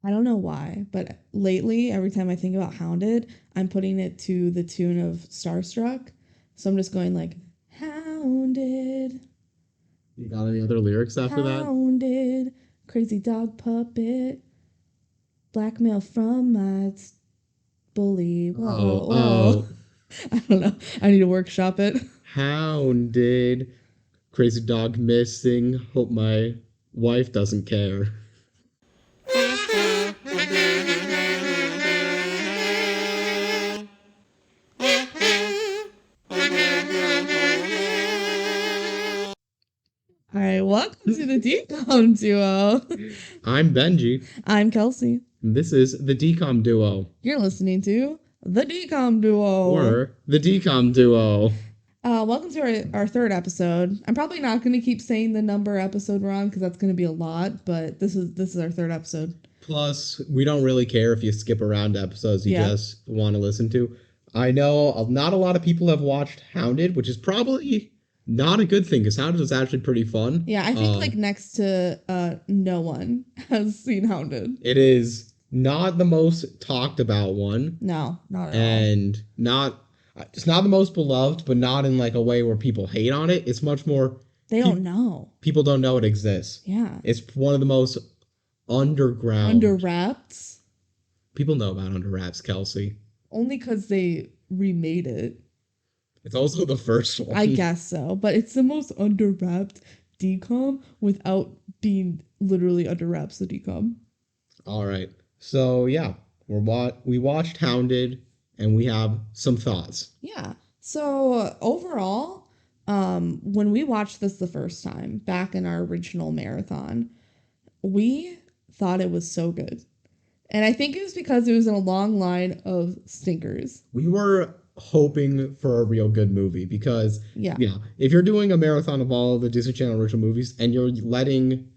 I don't know why, but lately, every time I think about Hounded, I'm putting it to the tune of Starstruck. So I'm just going like, Hounded, You got any other lyrics after that? Hounded, crazy dog puppet, blackmail from my bully. Whoa, Oh, whoa. oh. I don't know. I need to workshop it. Hounded. Crazy dog missing. Hope my wife doesn't care. All right, welcome to the DCOM duo. I'm Benji. I'm Kelsey. And this is the DCOM duo. You're listening to the DCOM duo. Or the DCOM duo. Welcome to our third episode. I'm probably not going to keep saying the number episode wrong because that's going to be a lot, but this is our third episode. Plus, we don't really care if you skip around episodes you just want to listen to. I know not a lot of people have watched Hounded, which is probably not a good thing because Hounded is actually pretty fun. Yeah, I think like next to no one has seen Hounded. It is not the most talked about one. No, not at all. And it's not the most beloved, but not in like a way where people hate on it. It's much more they don't know. People don't know it exists. Yeah. It's one of the most underground. Under wraps. People know about Under Wraps, Kelsey. Only because they remade it. It's also the first one. I guess so, but it's the most under wrapped DCOM without being literally under wraps the DCOM. All right. So yeah, we watched Hounded and we have some thoughts. Yeah. So overall, when we watched this the first time back in our original marathon, we thought it was so good. And I think it was because it was in a long line of stinkers. We were hoping for a real good movie because, if you're doing a marathon of all the Disney Channel original movies and you're letting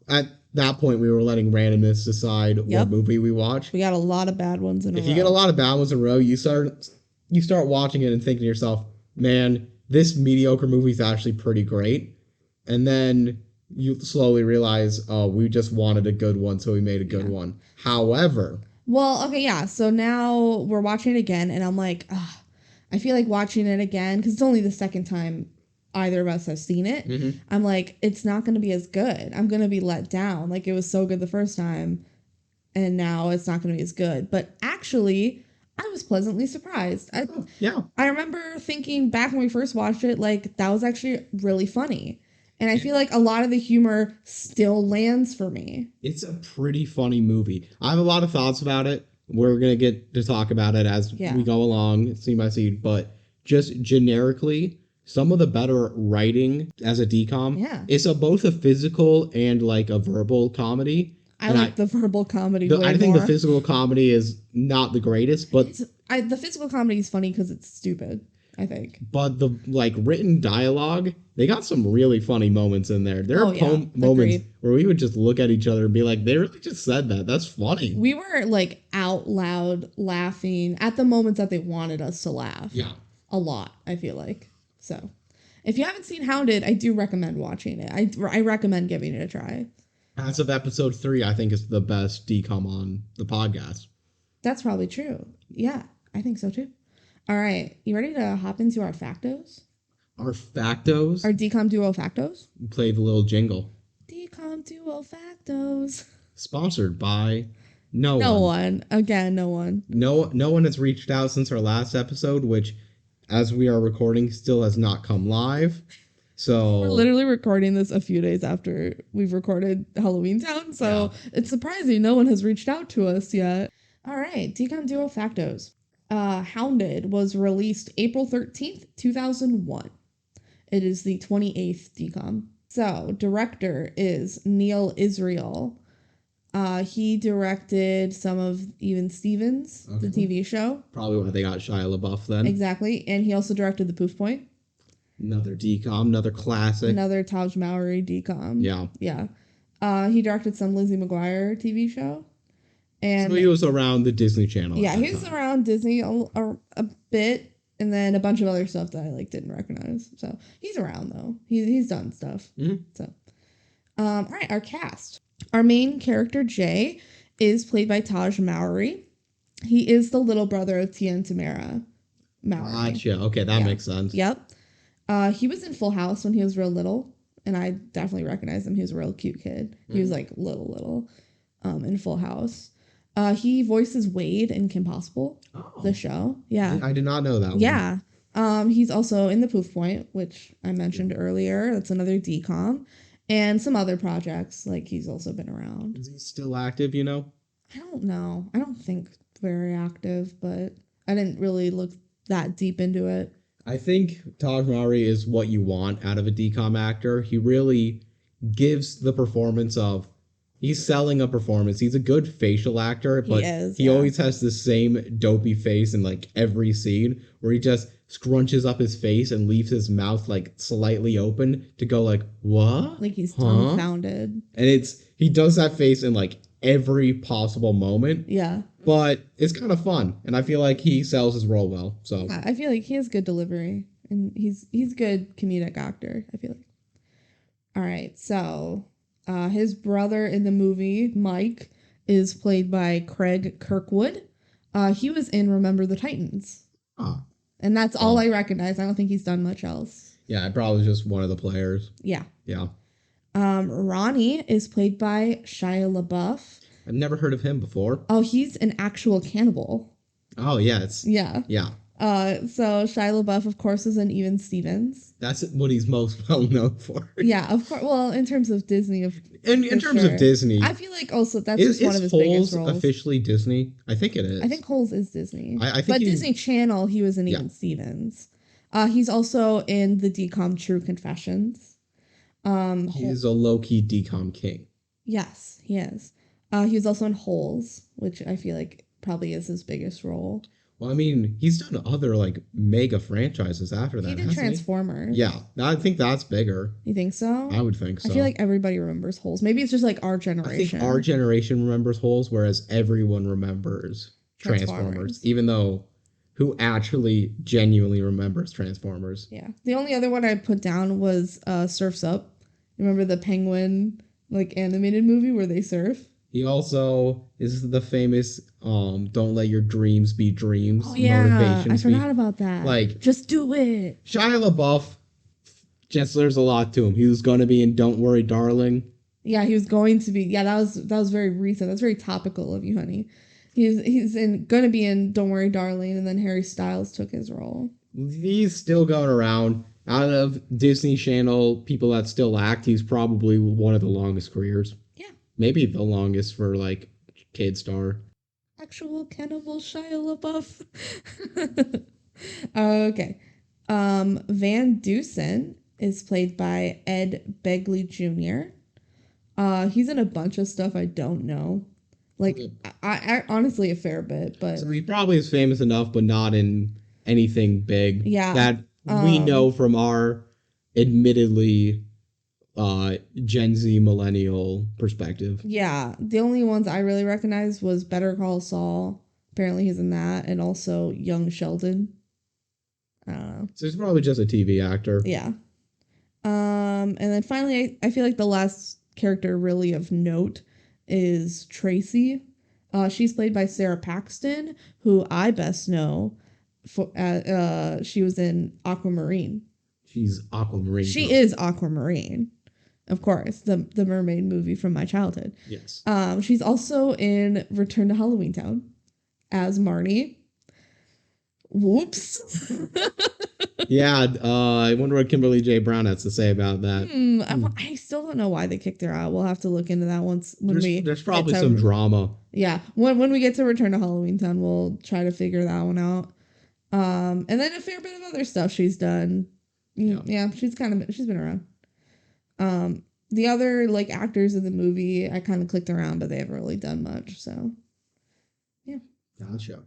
at that point we were letting randomness decide what movie we watch. We got a lot of bad ones in a row. If you get a lot of bad ones in a row, you start watching it and thinking to yourself, man, this mediocre movie is actually pretty great. And then you slowly realize, oh, we just wanted a good one, so we made a good one. However... Well, okay, yeah. So now we're watching it again, and I'm like, I feel like watching it again, because it's only the second time either of us have seen it. Mm-hmm. I'm like, it's not going to be as good. I'm going to be let down. Like, it was so good the first time, and now it's not going to be as good. But actually, I was pleasantly surprised. I remember thinking back when we first watched it, like, that was actually really funny. And I feel like a lot of the humor still lands for me. It's a pretty funny movie. I have a lot of thoughts about it. We're going to get to talk about it as we go along, scene by scene. But just generically, some of the better writing as a DCOM is both a physical and like a verbal comedy. I like the verbal comedy I think the physical comedy is not the greatest, but... the physical comedy is funny because it's stupid. I think. But the written dialogue, they got some really funny moments in there. There are moments where we would just look at each other and be like, they really just said that. That's funny. We were like out loud laughing at the moments that they wanted us to laugh. Yeah. A lot, I feel like. So if you haven't seen Hounded, I do recommend watching it. I recommend giving it a try. As of episode 3, I think it's the best DCOM on the podcast. That's probably true. Yeah, I think so too. All right, you ready to hop into our factos? Our factos? Our DCOM duo factos? Play the little jingle. DCOM duo factos. Sponsored by no one. No one. Again, no one. No one has reached out since our last episode, which, as we are recording, still has not come live. So we're literally recording this a few days after we've recorded Halloween Town, so it's surprising no one has reached out to us yet. All right, DCOM duo factos. Hounded was released April 13th, 2001. It is the 28th DCOM. So, director is Neil Israel. He directed some of Even Stevens, the TV show. Probably why they got Shia LaBeouf then. Exactly. And he also directed The Poof Point. Another DCOM, another classic. Another Taj Mowry DCOM. Yeah. Yeah. He directed some Lizzie McGuire TV show. And so he was around the Disney Channel. Yeah, he was around Disney a bit, and then a bunch of other stuff that I didn't recognize. So he's around though. He's done stuff. Mm-hmm. So, all right, our cast. Our main character Jay is played by Taj Mowry. He is the little brother of Tia and Tamara Mowry. Gotcha. Okay, that makes sense. Yep. He was in Full House when he was real little, and I definitely recognize him. He was a real cute kid. He was like little in Full House. He voices Wade in Kim Possible, the show. Yeah. I did not know that one. Yeah. He's also in the Poof Point, which I mentioned earlier. That's another DCOM. And some other projects, like he's also been around. Is he still active, you know? I don't know. I don't think very active, but I didn't really look that deep into it. I think Taj Mowry is what you want out of a DCOM actor. He really gives the performance of... He's selling a performance. He's a good facial actor, but he always has the same dopey face in like every scene where he just scrunches up his face and leaves his mouth like slightly open to go like, what? Like he's dumbfounded. And he does that face in like every possible moment. Yeah. But it's kind of fun. And I feel like he sells his role well. So I feel like he has good delivery and he's a good comedic actor, I feel like. All right. So his brother in the movie, Mike, is played by Craig Kirkwood. He was in Remember the Titans. Ah. And that's all I recognize. I don't think he's done much else. Yeah, probably just one of the players. Yeah. Yeah. Ronnie is played by Shia LaBeouf. I've never heard of him before. Oh, he's an actual cannibal. Oh, yeah. Yeah. Yeah. So Shia LaBeouf, of course, is in Even Stevens. That's what he's most well known for. Yeah, of course. Well, in terms of Disney, in terms of Disney, I feel like also that's just one of his biggest roles. Officially Disney? I think it is. I think Holes is Disney. I think but Disney Channel, he was in Even Stevens. He's also in the DCOM True Confessions. He's a low-key DCOM king. Yes, he is. He was also in Holes, which I feel like probably is his biggest role. Well, I mean, he's done other, like, mega franchises after that, He did Transformers. Yeah, I think that's bigger. You think so? I would think so. I feel like everybody remembers Holes. Maybe it's just, like, our generation. I think our generation remembers Holes, whereas everyone remembers Transformers. Even though, who actually genuinely remembers Transformers? Yeah. The only other one I put down was Surf's Up. Remember the Penguin, like, animated movie where they surf? He also is the famous "Don't let your dreams be dreams." Oh yeah, I forgot about that. Like, just do it. Shia LaBeouf, there's a lot to him. He was going to be in "Don't Worry, Darling." Yeah, he was going to be. Yeah, that was very recent. That's very topical of you, honey. He's going to be in "Don't Worry, Darling," and then Harry Styles took his role. He's still going around. Out of Disney Channel people that still act, he's probably one of the longest careers. Yeah. Maybe the longest for, like, kid star. Actual cannibal Shia LaBeouf. Okay. Van Dusen is played by Ed Begley Jr. He's in a bunch of stuff I don't know. Like, I honestly a fair bit, but... So he probably is famous enough, but not in anything big. Yeah. That we know from our admittedly... Gen Z millennial perspective. Yeah, the only ones I really recognized was Better Call Saul. Apparently he's in that, and also Young Sheldon. I don't know. So he's probably just a TV actor. Yeah. And then finally, I feel like the last character really of note is Tracy. She's played by Sarah Paxton, who I best know for she was in Aquamarine. She's Aquamarine. She is Aquamarine. Of course, the mermaid movie from my childhood. Yes. She's also in Return to Halloween Town as Marnie. Whoops. Yeah, I wonder what Kimberly J. Brown has to say about that. I still don't know why they kicked her out. We'll have to look into that There's probably some drama. Yeah, when we get to Return to Halloween Town, we'll try to figure that one out. And then a fair bit of other stuff she's done. Yeah, she's been around. The other, like, actors in the movie, I kind of clicked around, but they haven't really done much, so yeah. Gotcha.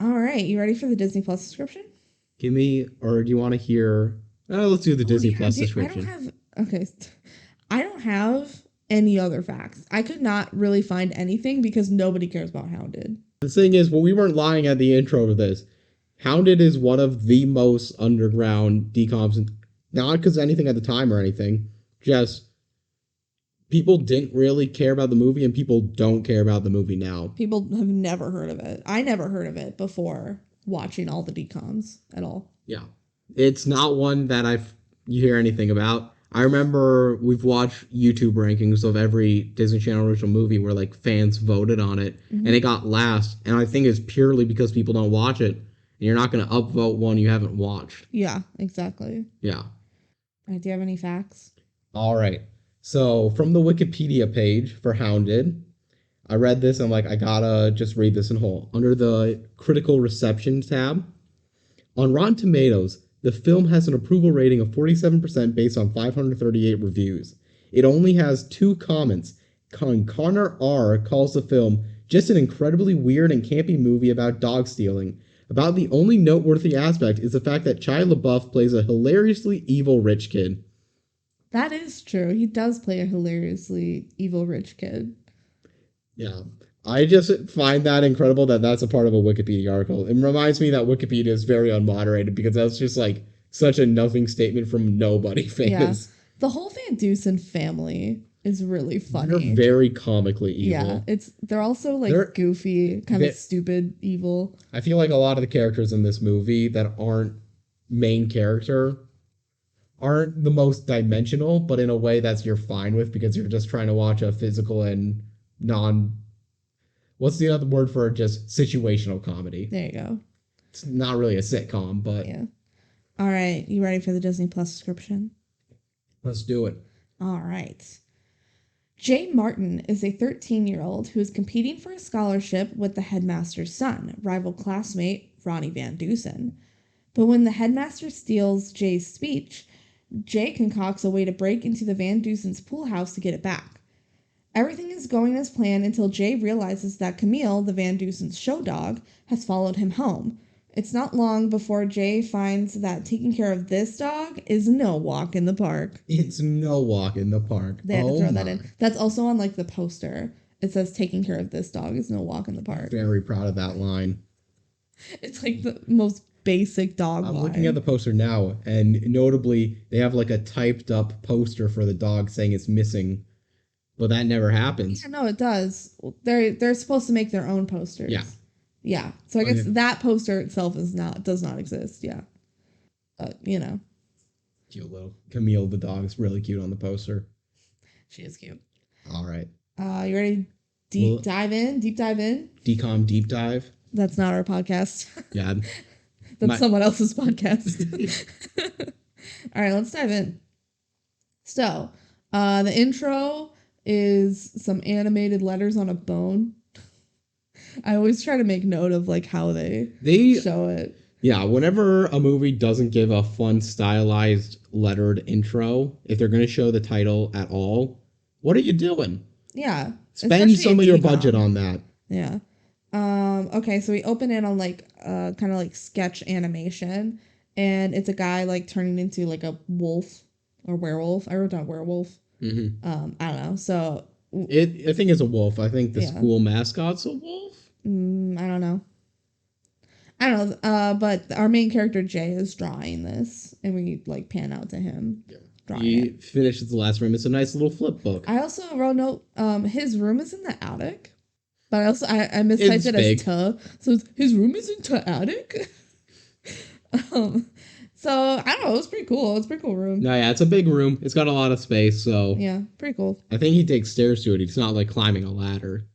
All right, you ready for the Disney Plus subscription? Give me, or do you want to hear? Let's do the Disney Plus subscription. I don't have any other facts. I could not really find anything because nobody cares about Hounded. The thing is, well, we weren't lying at the intro of this. Hounded is one of the most underground DCOMs, not because anything at the time or anything, just people didn't really care about the movie, and people don't care about the movie now. People have never heard of it. I never heard of it before watching all the DCOMs at all. Yeah. It's not one that you hear anything about. I remember we've watched YouTube rankings of every Disney Channel original movie where like fans voted on it, and it got last. And I think it's purely because people don't watch it, and you're not going to upvote one you haven't watched. Yeah, exactly. Yeah. Do you have any facts? All right. So from the Wikipedia page for Hounded, I read this and I'm like, I gotta just read this in whole. Under the critical reception tab, on Rotten Tomatoes, the film has an approval rating of 47% based on 538 reviews. It only has 2 comments. Connor R. calls the film just an incredibly weird and campy movie about dog stealing. About the only noteworthy aspect is the fact that Shia LaBeouf plays a hilariously evil rich kid. That is true. He does play a hilariously evil rich kid. Yeah. I just find that incredible that that's a part of a Wikipedia article. It reminds me that Wikipedia is very unmoderated because that's just like such a nothing statement from nobody famous. Yeah. The whole Van Dusen family is really funny. They're very comically evil. Yeah, they're also like goofy, kind of stupid evil. I feel like a lot of the characters in this movie that aren't main character aren't the most dimensional, but in a way that's you're fine with because you're just trying to watch a physical and what's the other word for just situational comedy? There you go. It's not really a sitcom, but yeah. All right, you ready for the Disney Plus subscription? Let's do it. All right. Jay Martin is a 13-year-old who is competing for a scholarship with the headmaster's son, rival classmate Ronnie Van Dusen. But when the headmaster steals Jay's speech, Jay concocts a way to break into the Van Dusen's pool house to get it back. Everything is going as planned until Jay realizes that Camille, the Van Dusen's show dog, has followed him home. It's not long before Jay finds that taking care of this dog is no walk in the park. It's no walk in the park. They had to throw that in. That's also on like the poster. It says taking care of this dog is no walk in the park. Very proud of that line. It's like the most basic dog line. I'm looking at the poster now, and notably, they have like a typed up poster for the dog saying it's missing. But that never happens. Yeah, no, it does. They're supposed to make their own posters. Yeah. Yeah. So I guess that poster itself does not exist. Yeah. You know. Cute little Camille the dog's really cute on the poster. She is cute. All right. You ready? Deep dive in? DCOM deep dive. That's not our podcast. Yeah. That's someone else's podcast. All right, let's dive in. So, the intro is some animated letters on a bone. I always try to make note of like how they show it. Yeah, whenever a movie doesn't give a fun stylized lettered intro, if they're going to show the title at all, what are you doing? Yeah. Spend some of your budget on that. Yeah. Okay, so we open it on like kind of like sketch animation, and it's a guy like turning into like a wolf or werewolf. I wrote down werewolf. Mm-hmm. I don't know. So I think it's a wolf. I think the school mascot's a wolf. I don't know. But our main character Jay is drawing this, and we like pan out to him. Yeah. He finishes the last room. It's a nice little flip book. I also wrote note. His room is in the attic, but I mistyped it as "tuh," so his room is in the attic. So I don't know. It's pretty cool. It's a pretty cool room. No, yeah, it's a big room. It's got a lot of space. So yeah, pretty cool. I think he takes stairs to it. It's not like climbing a ladder.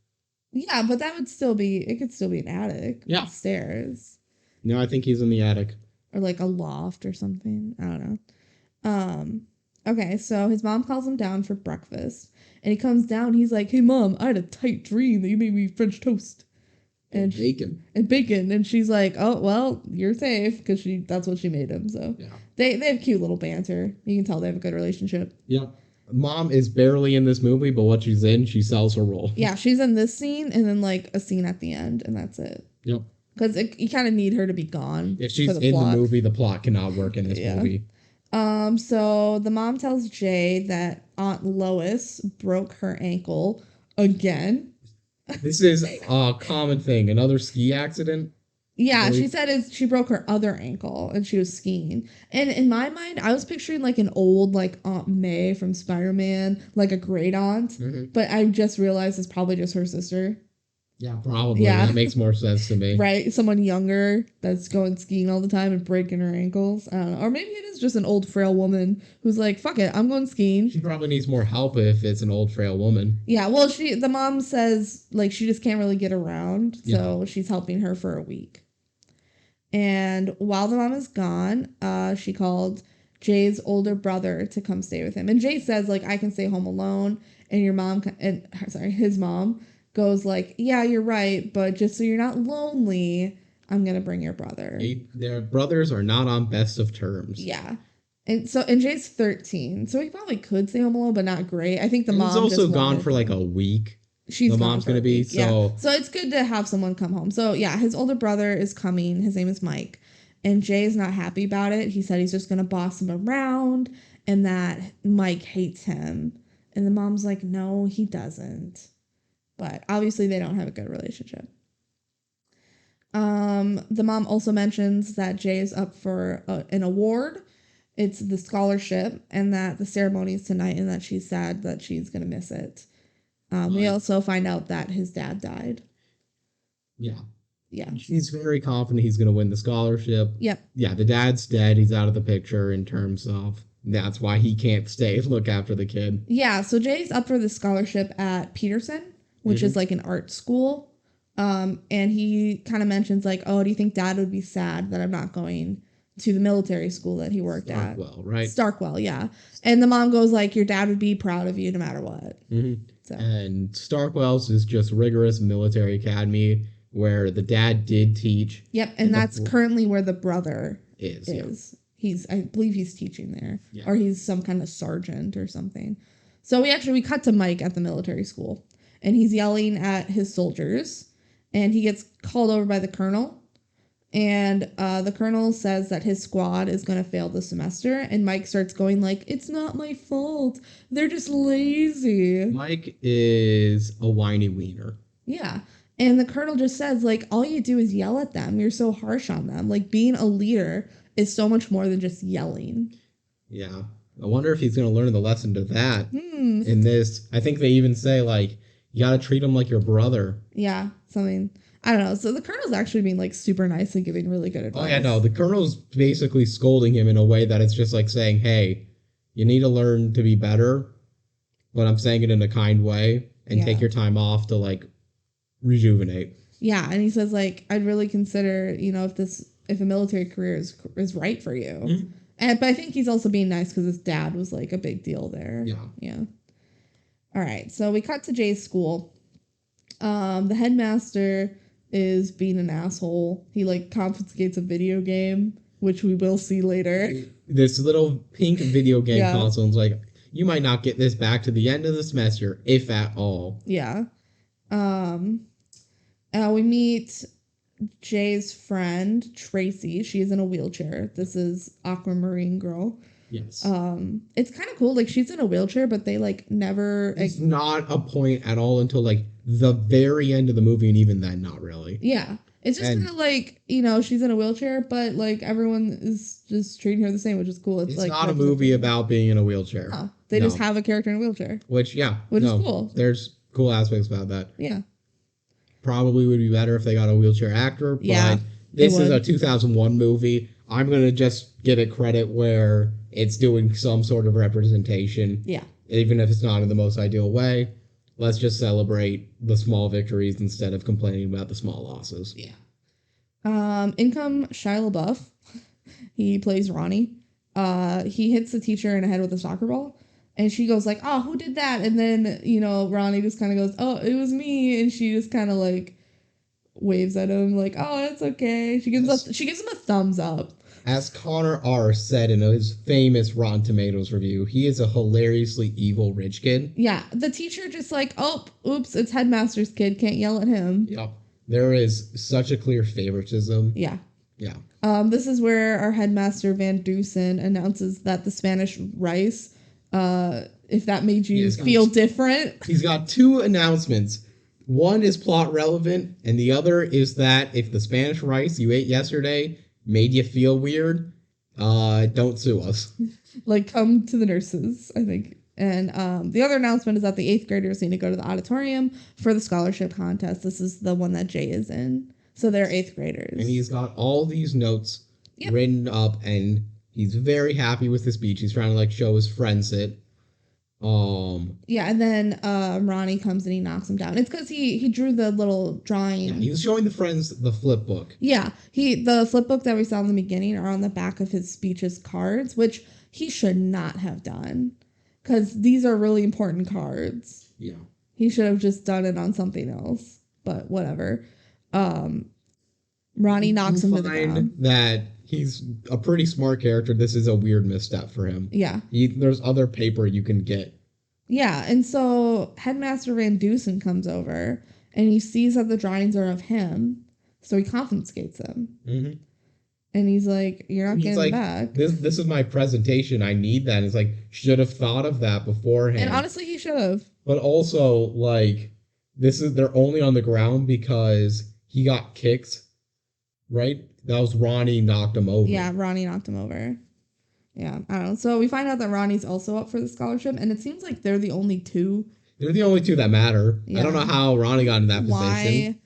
Yeah, but that would still be. It could still be an attic. Yeah, stairs. No, I think he's in the attic. Or like a loft or something. I don't know. Okay, so his mom calls him down for breakfast. And he comes down, he's like, "Hey mom, I had a tight dream that you made me French toast. And bacon. And she's like, "Oh, well, you're safe," because that's what she made him. So yeah. They have cute little banter. You can tell they have a good relationship. Yeah. Mom is barely in this movie, but what she's in, she sells her role. Yeah, she's in this scene and then like a scene at the end, and that's it. Yep. Because you kind of need her to be gone. If she's in the movie, the plot cannot work in this movie. So the mom tells Jay that Aunt Lois broke her ankle again. This is a common thing. Another ski accident. Yeah, she said she broke her other ankle and she was skiing. And in my mind, I was picturing like an old like Aunt May from Spider-Man, like a great aunt. Mm-hmm. But I just realized it's probably just her sister. Yeah, probably. Yeah. That makes more sense to me. Right? Someone younger that's going skiing all the time and breaking her ankles. I don't know. Or maybe it is just an old frail woman who's like, fuck it, I'm going skiing. She probably needs more help if it's an old frail woman. Yeah, well, the mom says like she just can't really get around. So she's helping her for a week. And while the mom is gone, she called Jay's older brother to come stay with him. And Jay says, like, I can stay home alone. And his mom goes like, yeah, you're right. But just so you're not lonely, I'm going to bring your brother. Their brothers are not on best of terms. Yeah. And Jay's 13. So he probably could stay home alone, but not great. I think the mom He's also gone for like a week. The mom's going to be. So. Yeah. So it's good to have someone come home. So yeah, his older brother is coming. His name is Mike. And Jay's not happy about it. He said he's just going to boss him around and that Mike hates him. And the mom's like, no, he doesn't. But obviously they don't have a good relationship. The mom also mentions that Jay is up for an award. It's the scholarship and that the ceremony is tonight and that she's sad that she's going to miss it. We also find out that his dad died. Yeah. Yeah. She's very confident he's going to win the scholarship. Yep. Yeah, the dad's dead. He's out of the picture in terms of that's why he can't stay look after the kid. Yeah, so Jay's up for the scholarship at Peterson, which is like an art school. And he kind of mentions like, oh, do you think dad would be sad that I'm not going to the military school that he worked at? Starkwell, right? Starkwell, yeah. And the mom goes like, your dad would be proud of you no matter what. Mm-hmm. So. And Starkwell's is just rigorous military academy where the dad did teach. Yep, and that's currently where the brother is. Yeah. I believe he's teaching there. Yeah. Or he's some kind of sergeant or something. So we cut to Mike at the military school. And he's yelling at his soldiers. And he gets called over by the colonel. And the colonel says that his squad is going to fail the semester. And Mike starts going like, it's not my fault. They're just lazy. Mike is a whiny wiener. Yeah. And the colonel just says, like, all you do is yell at them. You're so harsh on them. Like, being a leader is so much more than just yelling. Yeah. I wonder if he's going to learn the lesson to that in this. I think they even say, like, you got to treat him like your brother. Yeah. Something. I don't know. So the colonel's actually being like super nice and giving really good advice. Oh, yeah, no. The colonel's basically scolding him in a way that it's just like saying, hey, you need to learn to be better. But I'm saying it in a kind way and take your time off to like rejuvenate. Yeah. And he says like, I'd really consider, if a military career is right for you. Mm-hmm. But I think he's also being nice because his dad was like a big deal there. Yeah. Yeah. All right. So we cut to Jay's school. The headmaster is being an asshole. He like confiscates a video game, which we will see later. This little pink video game console is like, you might not get this back to the end of the semester, if at all. Yeah. We meet Jay's friend, Tracy. She's in a wheelchair. This is Aquamarine Girl. Yes. It's kind of cool. Like, she's in a wheelchair, but they, like, never... It's not a point at all until, like, the very end of the movie, and even then, not really. Yeah. It's just kind of like, she's in a wheelchair, but, like, everyone is just treating her the same, which is cool. It's like, not a movie about being in a wheelchair. No. They just have a character in a wheelchair. Which is cool. There's cool aspects about that. Yeah. Probably would be better if they got a wheelchair actor, but this is a 2001 movie. I'm going to just give it credit where it's doing some sort of representation. Yeah. Even if it's not in the most ideal way. Let's just celebrate the small victories instead of complaining about the small losses. Yeah. In comes Shia LaBeouf. He plays Ronnie. He hits the teacher in the head with a soccer ball. And she goes like, oh, who did that? And then, Ronnie just kind of goes, oh, it was me. And she just kind of like waves at him like, oh, it's okay. She gives him a thumbs up. As Connor R. said in his famous Rotten Tomatoes review, he is a hilariously evil rich kid. Yeah. The teacher just like, oh, oops, it's headmaster's kid. Can't yell at him. Yep. There is such a clear favoritism. Yeah. Yeah. This is where our headmaster Van Dusen announces that the Spanish rice, if that made you feel different. He's got two announcements. One is plot relevant, and the other is that if the Spanish rice you ate yesterday made you feel weird, don't sue us. Like, come to the nurses, I think. And the other announcement is that the 8th graders need to go to the auditorium for the scholarship contest. This is the one that Jay is in. So they're 8th graders. And he's got all these notes written up, and he's very happy with the speech. He's trying to like show his friends it. Yeah, and then Ronnie comes and he knocks him down. It's because he drew the little drawing. Yeah, he was showing the friends the flip book. Yeah, the flip book that we saw in the beginning are on the back of his speech's cards, which he should not have done, because these are really important cards. Yeah, he should have just done it on something else. But whatever. Ronnie knocks him to the ground. That he's a pretty smart character. This is a weird misstep for him. Yeah. There's other paper you can get. Yeah, and so Headmaster Van Dusen comes over, and he sees that the drawings are of him, so he confiscates them. Mm-hmm. And he's like, you're not getting back. This is my presentation. I need that. And it's like, should have thought of that beforehand. And honestly, he should have. But also, like, they're only on the ground because he got kicked, right? That was Ronnie knocked him over. Yeah, Ronnie knocked him over. Yeah, I don't know. So we find out that Ronnie's also up for the scholarship, and it seems like they're the only two. They're the only two that matter. Yeah. I don't know how Ronnie got in that position.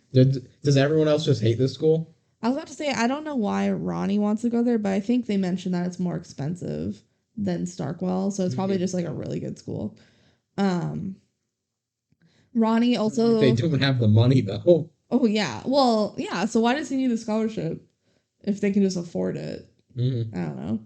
Does everyone else just hate this school? I was about to say, I don't know why Ronnie wants to go there, but I think they mentioned that it's more expensive than Starkwell, so it's probably just like a really good school. Ronnie also... They don't have the money, though. Oh, yeah. Well, yeah, so why does he need the scholarship if they can just afford it? Mm-hmm. I don't know.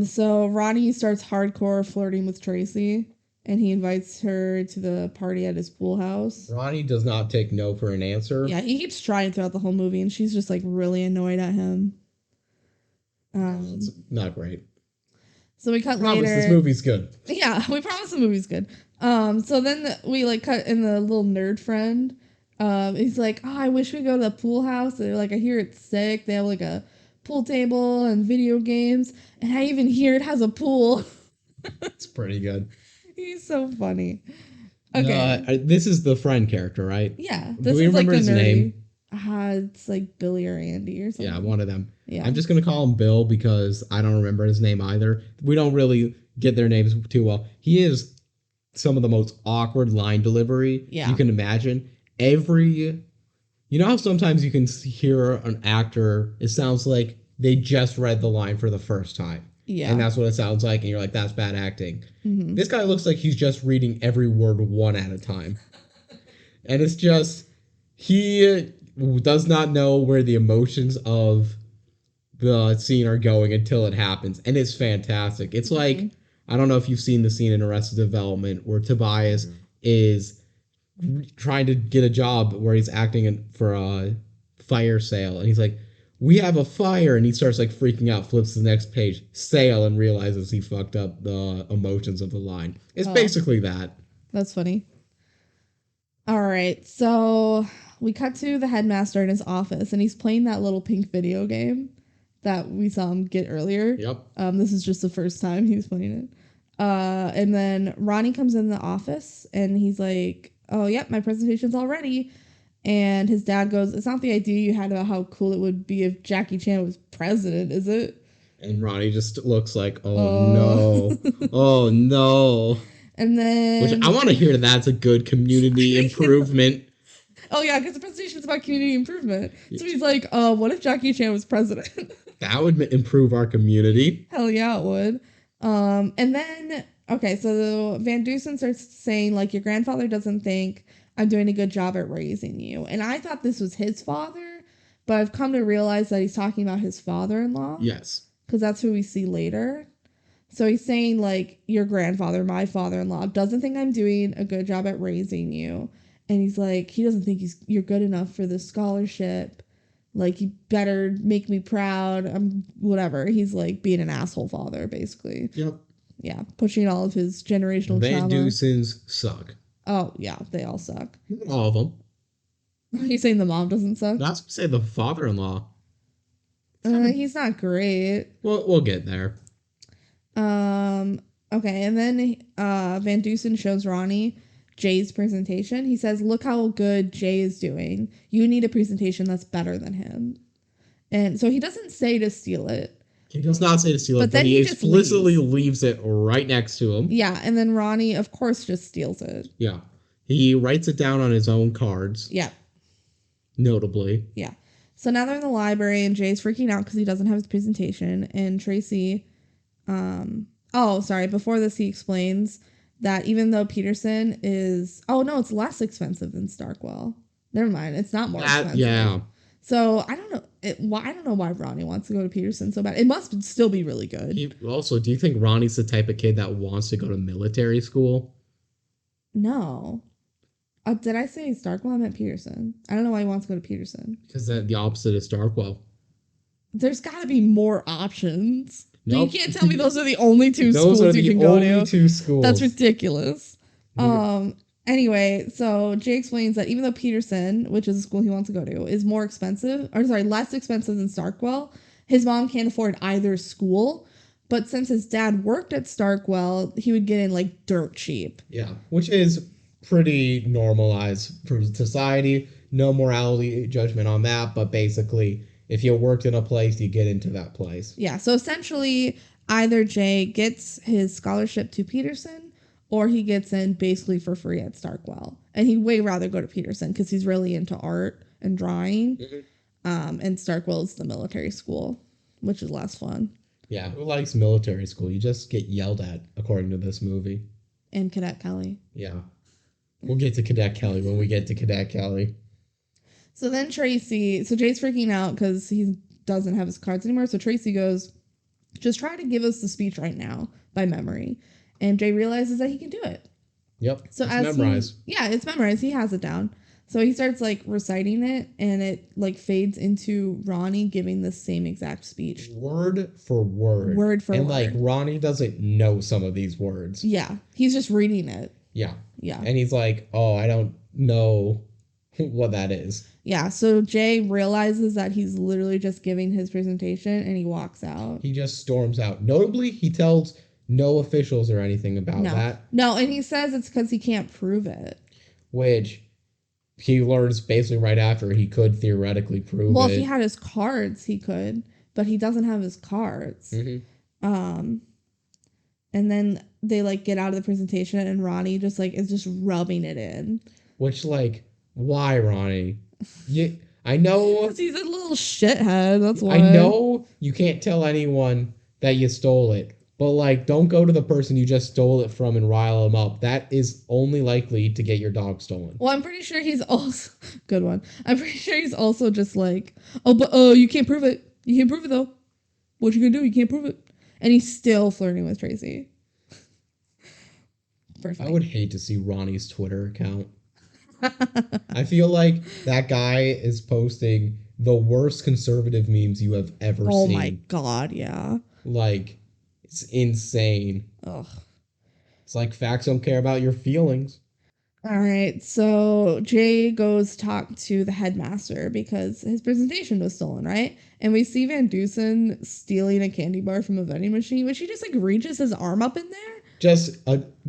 So Ronnie starts hardcore flirting with Tracy, and he invites her to the party at his pool house. Ronnie does not take no for an answer. Yeah, he keeps trying throughout the whole movie, and she's just like really annoyed at him. It's not great. So we cut later. This movie's good. Yeah, we promise the movie's good. So then we like cut in the little nerd friend. He's like, oh, I wish we go to the pool house. They're like, I hear it's sick. They have like a pool table and video games, and I even hear it has a pool. It's pretty good. He's so funny. Okay. This is the friend character, right? Yeah. Do we remember his name? It's like Billy or Andy or something. Yeah, one of them. Yeah. I'm just going to call him Bill because I don't remember his name either. We don't really get their names too well. He is some of the most awkward line delivery you can imagine. You know how sometimes you can hear an actor, it sounds like they just read the line for the first time. Yeah. And that's what it sounds like, and you're like, that's bad acting. Mm-hmm. This guy looks like he's just reading every word one at a time. And it's just, he does not know where the emotions of the scene are going until it happens. And it's fantastic. It's like, I don't know if you've seen the scene in Arrested Development where Tobias is trying to get a job where he's acting for a fire sale, and he's like, we have a fire, and he starts like freaking out, flips to the next page, sale, and realizes he fucked up the emotions of the line. It's basically that. That's funny. All right, so we cut to the headmaster in his office, and he's playing that little pink video game that we saw him get earlier. Yep. This is just the first time he was playing it. And then Ronnie comes in the office, and he's like, oh, yep, my presentation's all ready. And his dad goes, it's not the idea you had about how cool it would be if Jackie Chan was president, is it? And Ronnie just looks like, no. Oh, no. And then... Which I want to hear that's a good community improvement. Oh, yeah, because the presentation's about community improvement. So he's like, what if Jackie Chan was president? That would improve our community. Hell yeah, it would. And then, okay, so Van Dusen starts saying, like, your grandfather doesn't think I'm doing a good job at raising you. And I thought this was his father, but I've come to realize that he's talking about his father-in-law. Yes. Because that's who we see later. So he's saying, like, your grandfather, my father-in-law, doesn't think I'm doing a good job at raising you. And he's like, he doesn't think you're good enough for this scholarship. Like, you better make me proud. Whatever. He's, like, being an asshole father, basically. Yep. Yeah, pushing all of his generational trauma. Van Dusens suck. Oh, yeah, they all suck. All of them. Are you saying the mom doesn't suck? That's to say the father-in-law. He's not great. Well, we'll get there. Okay, and then Van Dusen shows Ronnie Jay's presentation. He says, look how good Jay is doing. You need a presentation that's better than him. And so he doesn't say to steal it. He does not say to steal it, but he explicitly leaves it right next to him. Yeah, and then Ronnie, of course, just steals it. Yeah. He writes it down on his own cards. Yeah. Notably. Yeah. So now they're in the library, and Jay's freaking out because he doesn't have his presentation. And Tracy, before this, he explains that even though Peterson is, it's less expensive than Starkwell. Never mind, it's not more expensive. Yeah. So I don't know. I don't know why Ronnie wants to go to Peterson so bad. It must still be really good. Also, do you think Ronnie's the type of kid that wants to go to military school? No. Did I say Starkwell? I meant Peterson. I don't know why he wants to go to Peterson. Because the opposite is Starkwell. There's got to be more options. Nope. You can't tell me those are the only two schools you can go to. Those are the only two schools. That's ridiculous. Anyway, so Jay explains that even though Peterson, which is the school he wants to go to, is less expensive than Starkwell, his mom can't afford either school. But since his dad worked at Starkwell, he would get in like dirt cheap. Yeah, which is pretty normalized for society. No morality judgment on that, but basically, if you worked in a place, you get into that place. Yeah, so essentially, either Jay gets his scholarship to Peterson, or he gets in basically for free at Starkwell. And he'd way rather go to Peterson because he's really into art and drawing. Mm-hmm. And Starkwell is the military school, which is less fun. Yeah, who likes military school? You just get yelled at, according to this movie. And Cadet Kelly. Yeah. We'll get to Cadet Kelly when we get to Cadet Kelly. So then Jay's freaking out because he doesn't have his cards anymore. So Tracy goes, just try to give us the speech right now by memory. And Jay realizes that he can do it. Yep. So it's memorized. It's memorized. He has it down. So he starts like reciting it, and it like fades into Ronnie giving the same exact speech. Word for word. And like Ronnie doesn't know some of these words. Yeah. He's just reading it. Yeah. Yeah. And he's like, oh, I don't know what that is. Yeah. So Jay realizes that he's literally just giving his presentation, and he walks out. He just storms out. Notably, he tells no officials or anything about that. No, and he says it's because he can't prove it. Which he learns basically right after he could theoretically prove it. Well, if he had his cards, he could, but he doesn't have his cards. Mm-hmm. And then they like get out of the presentation, and Ronnie just like is just rubbing it in. Which like, why, Ronnie? I know he's a little shithead. That's why. I know you can't tell anyone that you stole it. But, like, don't go to the person you just stole it from and rile them up. That is only likely to get your dog stolen. Well, I'm pretty sure he's also... Good one. I'm pretty sure he's also just like, you can't prove it. You can't prove it, though. What you gonna do? You can't prove it. And he's still flirting with Tracy. I would hate to see Ronnie's Twitter account. I feel like that guy is posting the worst conservative memes you have ever seen. Oh, my God, yeah. Like... It's insane. Ugh. It's like facts don't care about your feelings. All right. So Jay goes talk to the headmaster because his presentation was stolen, right? And we see Van Dusen stealing a candy bar from a vending machine, which he just like reaches his arm up in there. Just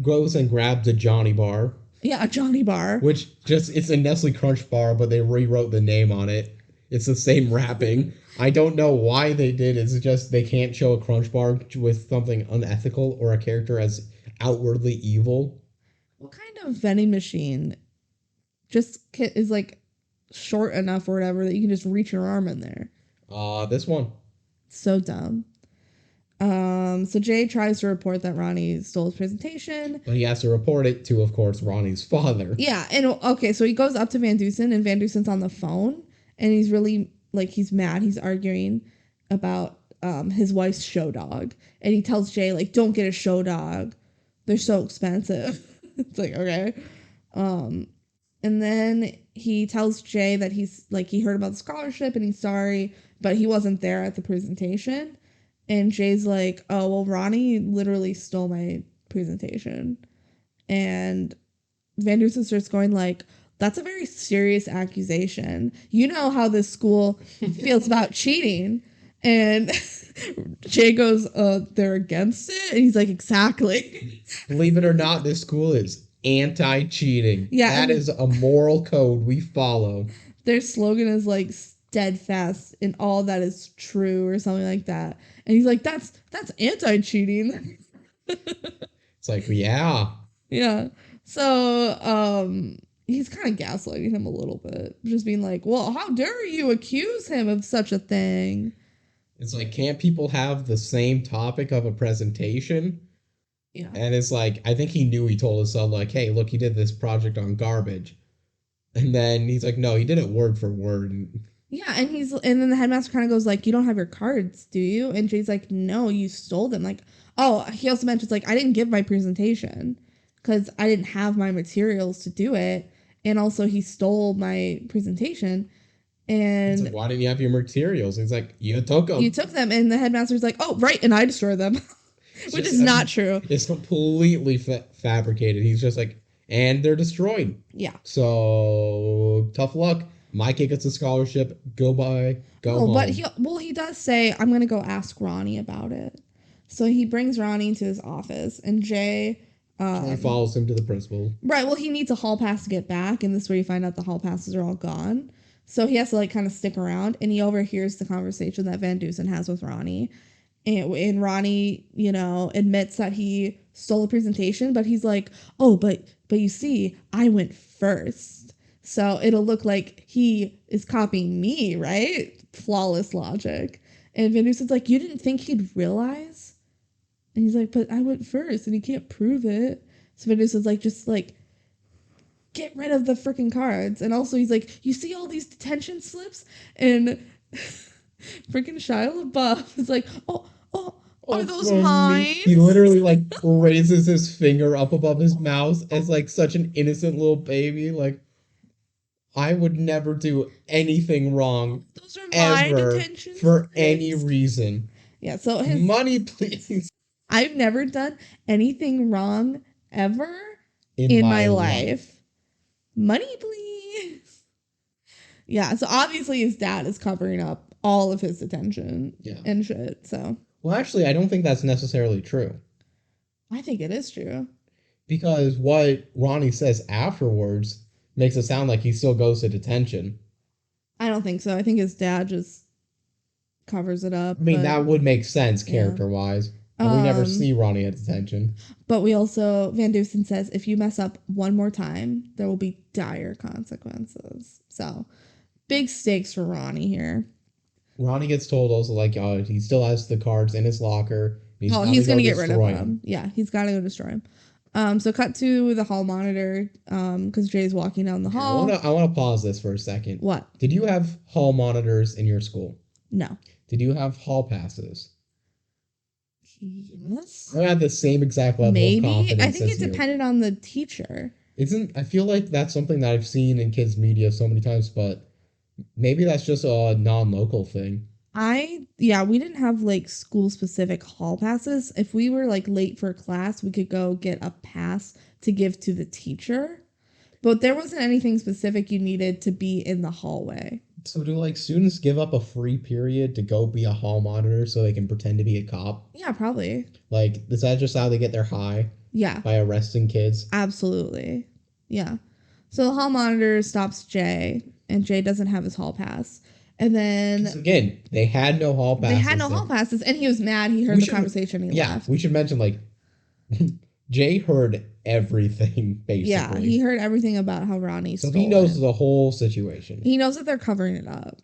goes and grabs a Johnny bar. Yeah, a Johnny bar. Which it's a Nestle Crunch bar, but they rewrote the name on it. It's the same wrapping. I don't know why they did. It's just they can't show a Crunch bar with something unethical or a character as outwardly evil. What kind of vending machine just is like short enough or whatever that you can just reach your arm in there? This one. So dumb. So Jay tries to report that Ronnie stole his presentation. But he has to report it to, of course, Ronnie's father. Yeah, and okay, so he goes up to Van Dusen, and Van Dusen's on the phone, and he's really... like, he's mad. He's arguing about his wife's show dog. And he tells Jay, like, don't get a show dog. They're so expensive. It's like, okay. And then he tells Jay that he's, like, he heard about the scholarship and he's sorry, but he wasn't there at the presentation. And Jay's like, oh, well, Ronnie literally stole my presentation. And Van Dusen starts going, like, that's a very serious accusation. You know how this school feels about cheating. And Jay goes, they're against it? And he's like, exactly. Believe it or not, this school is anti-cheating. Yeah, that is a moral code we follow. Their slogan is like steadfast in all that is true or something like that. And he's like, that's anti-cheating. It's like, yeah. Yeah. So, he's kind of gaslighting him a little bit. Just being like, well, how dare you accuse him of such a thing? It's like, can't people have the same topic of a presentation? Yeah. And it's like, I think he knew, he told his son, like, hey, look, he did this project on garbage. And then he's like, no, he did it word for word. Yeah, and then the headmaster kind of goes like, you don't have your cards, do you? And Jay's like, no, you stole them. Like, oh, he also mentions like, I didn't give my presentation because I didn't have my materials to do it. And also he stole my presentation. And like, why didn't you have your materials? He's like, you took them. You took them. And the headmaster's like, oh, right. And I destroyed them, which is not true. It's completely fabricated. He's just like, and they're destroyed. Yeah. So tough luck. My kid gets a scholarship. Go home. But he does say, I'm going to go ask Ronnie about it. So he brings Ronnie into his office, and Jay follows him to the principal. Right. Well, he needs a hall pass to get back, and this is where you find out the hall passes are all gone. So he has to like kind of stick around, and he overhears the conversation that Van Dusen has with Ronnie. And Ronnie, admits that he stole the presentation, but he's like, oh, but you see, I went first. So it'll look like he is copying me, right? Flawless logic. And Van Dusen's like, you didn't think he'd realize? And he's like, but I went first, and he can't prove it. So Van Dusen's like, just like, get rid of the freaking cards. And also he's like, you see all these detention slips? And freaking Shia LaBeouf is like, are those mine? He literally like raises his finger up above his mouth as like such an innocent little baby. Like, I would never do anything wrong. Those are my detention for any reason. Yeah, so money, please. I've never done anything wrong ever in my life. Money, please. Yeah, so obviously his dad is covering up all of his detention and shit, so. Well, actually, I don't think that's necessarily true. I think it is true. Because what Ronnie says afterwards makes it sound like he still goes to detention. I don't think so. I think his dad just covers it up. I mean, that would make sense character-wise. And we never see Ronnie at detention. But we also, Van Dusen says, if you mess up one more time, there will be dire consequences. So, big stakes for Ronnie here. Ronnie gets told also, like, he still has the cards in his locker. He's going to get rid of them. Yeah, he's got to go destroy them. So cut to the hall monitor, because Jay's walking down the hall. I want to pause this for a second. What? Did you have hall monitors in your school? No. Did you have hall passes? Yes. I had the same exact level of confidence. I think it depended on the teacher. I feel like that's something that I've seen in kids' media so many times, but maybe that's just a non-local thing. We didn't have like school specific hall passes. If we were like late for class, we could go get a pass to give to the teacher. But there wasn't anything specific you needed to be in the hallway. So do like students give up a free period to go be a hall monitor so they can pretend to be a cop? Yeah, probably. Like, is that just how they get their high? Yeah. By arresting kids? Absolutely. Yeah. So the hall monitor stops Jay, and Jay doesn't have his hall pass. And then... Again, they had no hall passes. Hall passes, and he was mad. He heard the conversation and he left. We should mention, like, Jay heard everything, basically. Yeah, he heard everything about how Ronnie stole So he knows the whole situation. He knows that they're covering it up.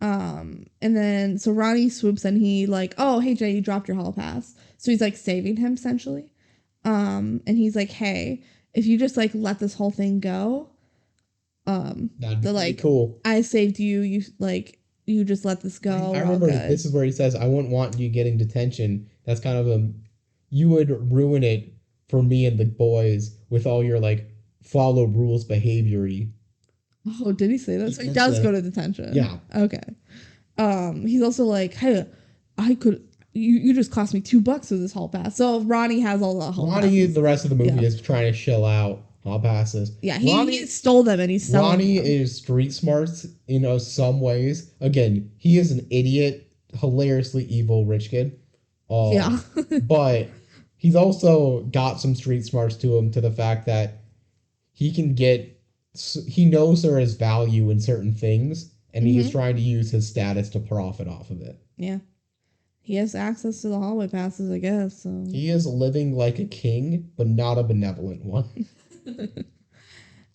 And then, so Ronnie swoops and he like, oh, hey, Jay, you dropped your hall pass. So he's like saving him, essentially. And he's like, hey, if you just like let this whole thing go, that'd be like cool. I saved you. You just let this go. I remember this is where he says, I wouldn't want you getting detention. That's kind of you would ruin it for me and the boys with all your like follow rules behavior-y. Oh, did he say that? So he does go to detention. Yeah. Okay. He's also like, hey, you just cost me $2 for this hall pass. So Ronnie has all the hall passes. The rest of the movie is trying to shill out hall passes. Yeah, he stole them and he's selling Ronnie them. is street smart in some ways. Again, he is an idiot, hilariously evil rich kid. Yeah. But he's also got some street smarts to him, to the fact that he knows there is value in certain things, and he is trying to use his status to profit off of it. Yeah. He has access to the hallway passes, I guess. So. He is living like a king, but not a benevolent one.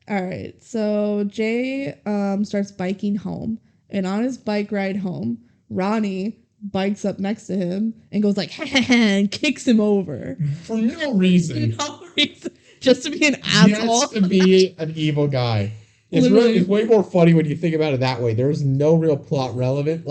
All right. So Jay starts biking home. And on his bike ride home, Ronnie bikes up next to him and goes like, and kicks him over. For no reason. No reason. Just to be an asshole. Just to be an evil guy. It's way more funny when you think about it that way. There's no real plot relevant,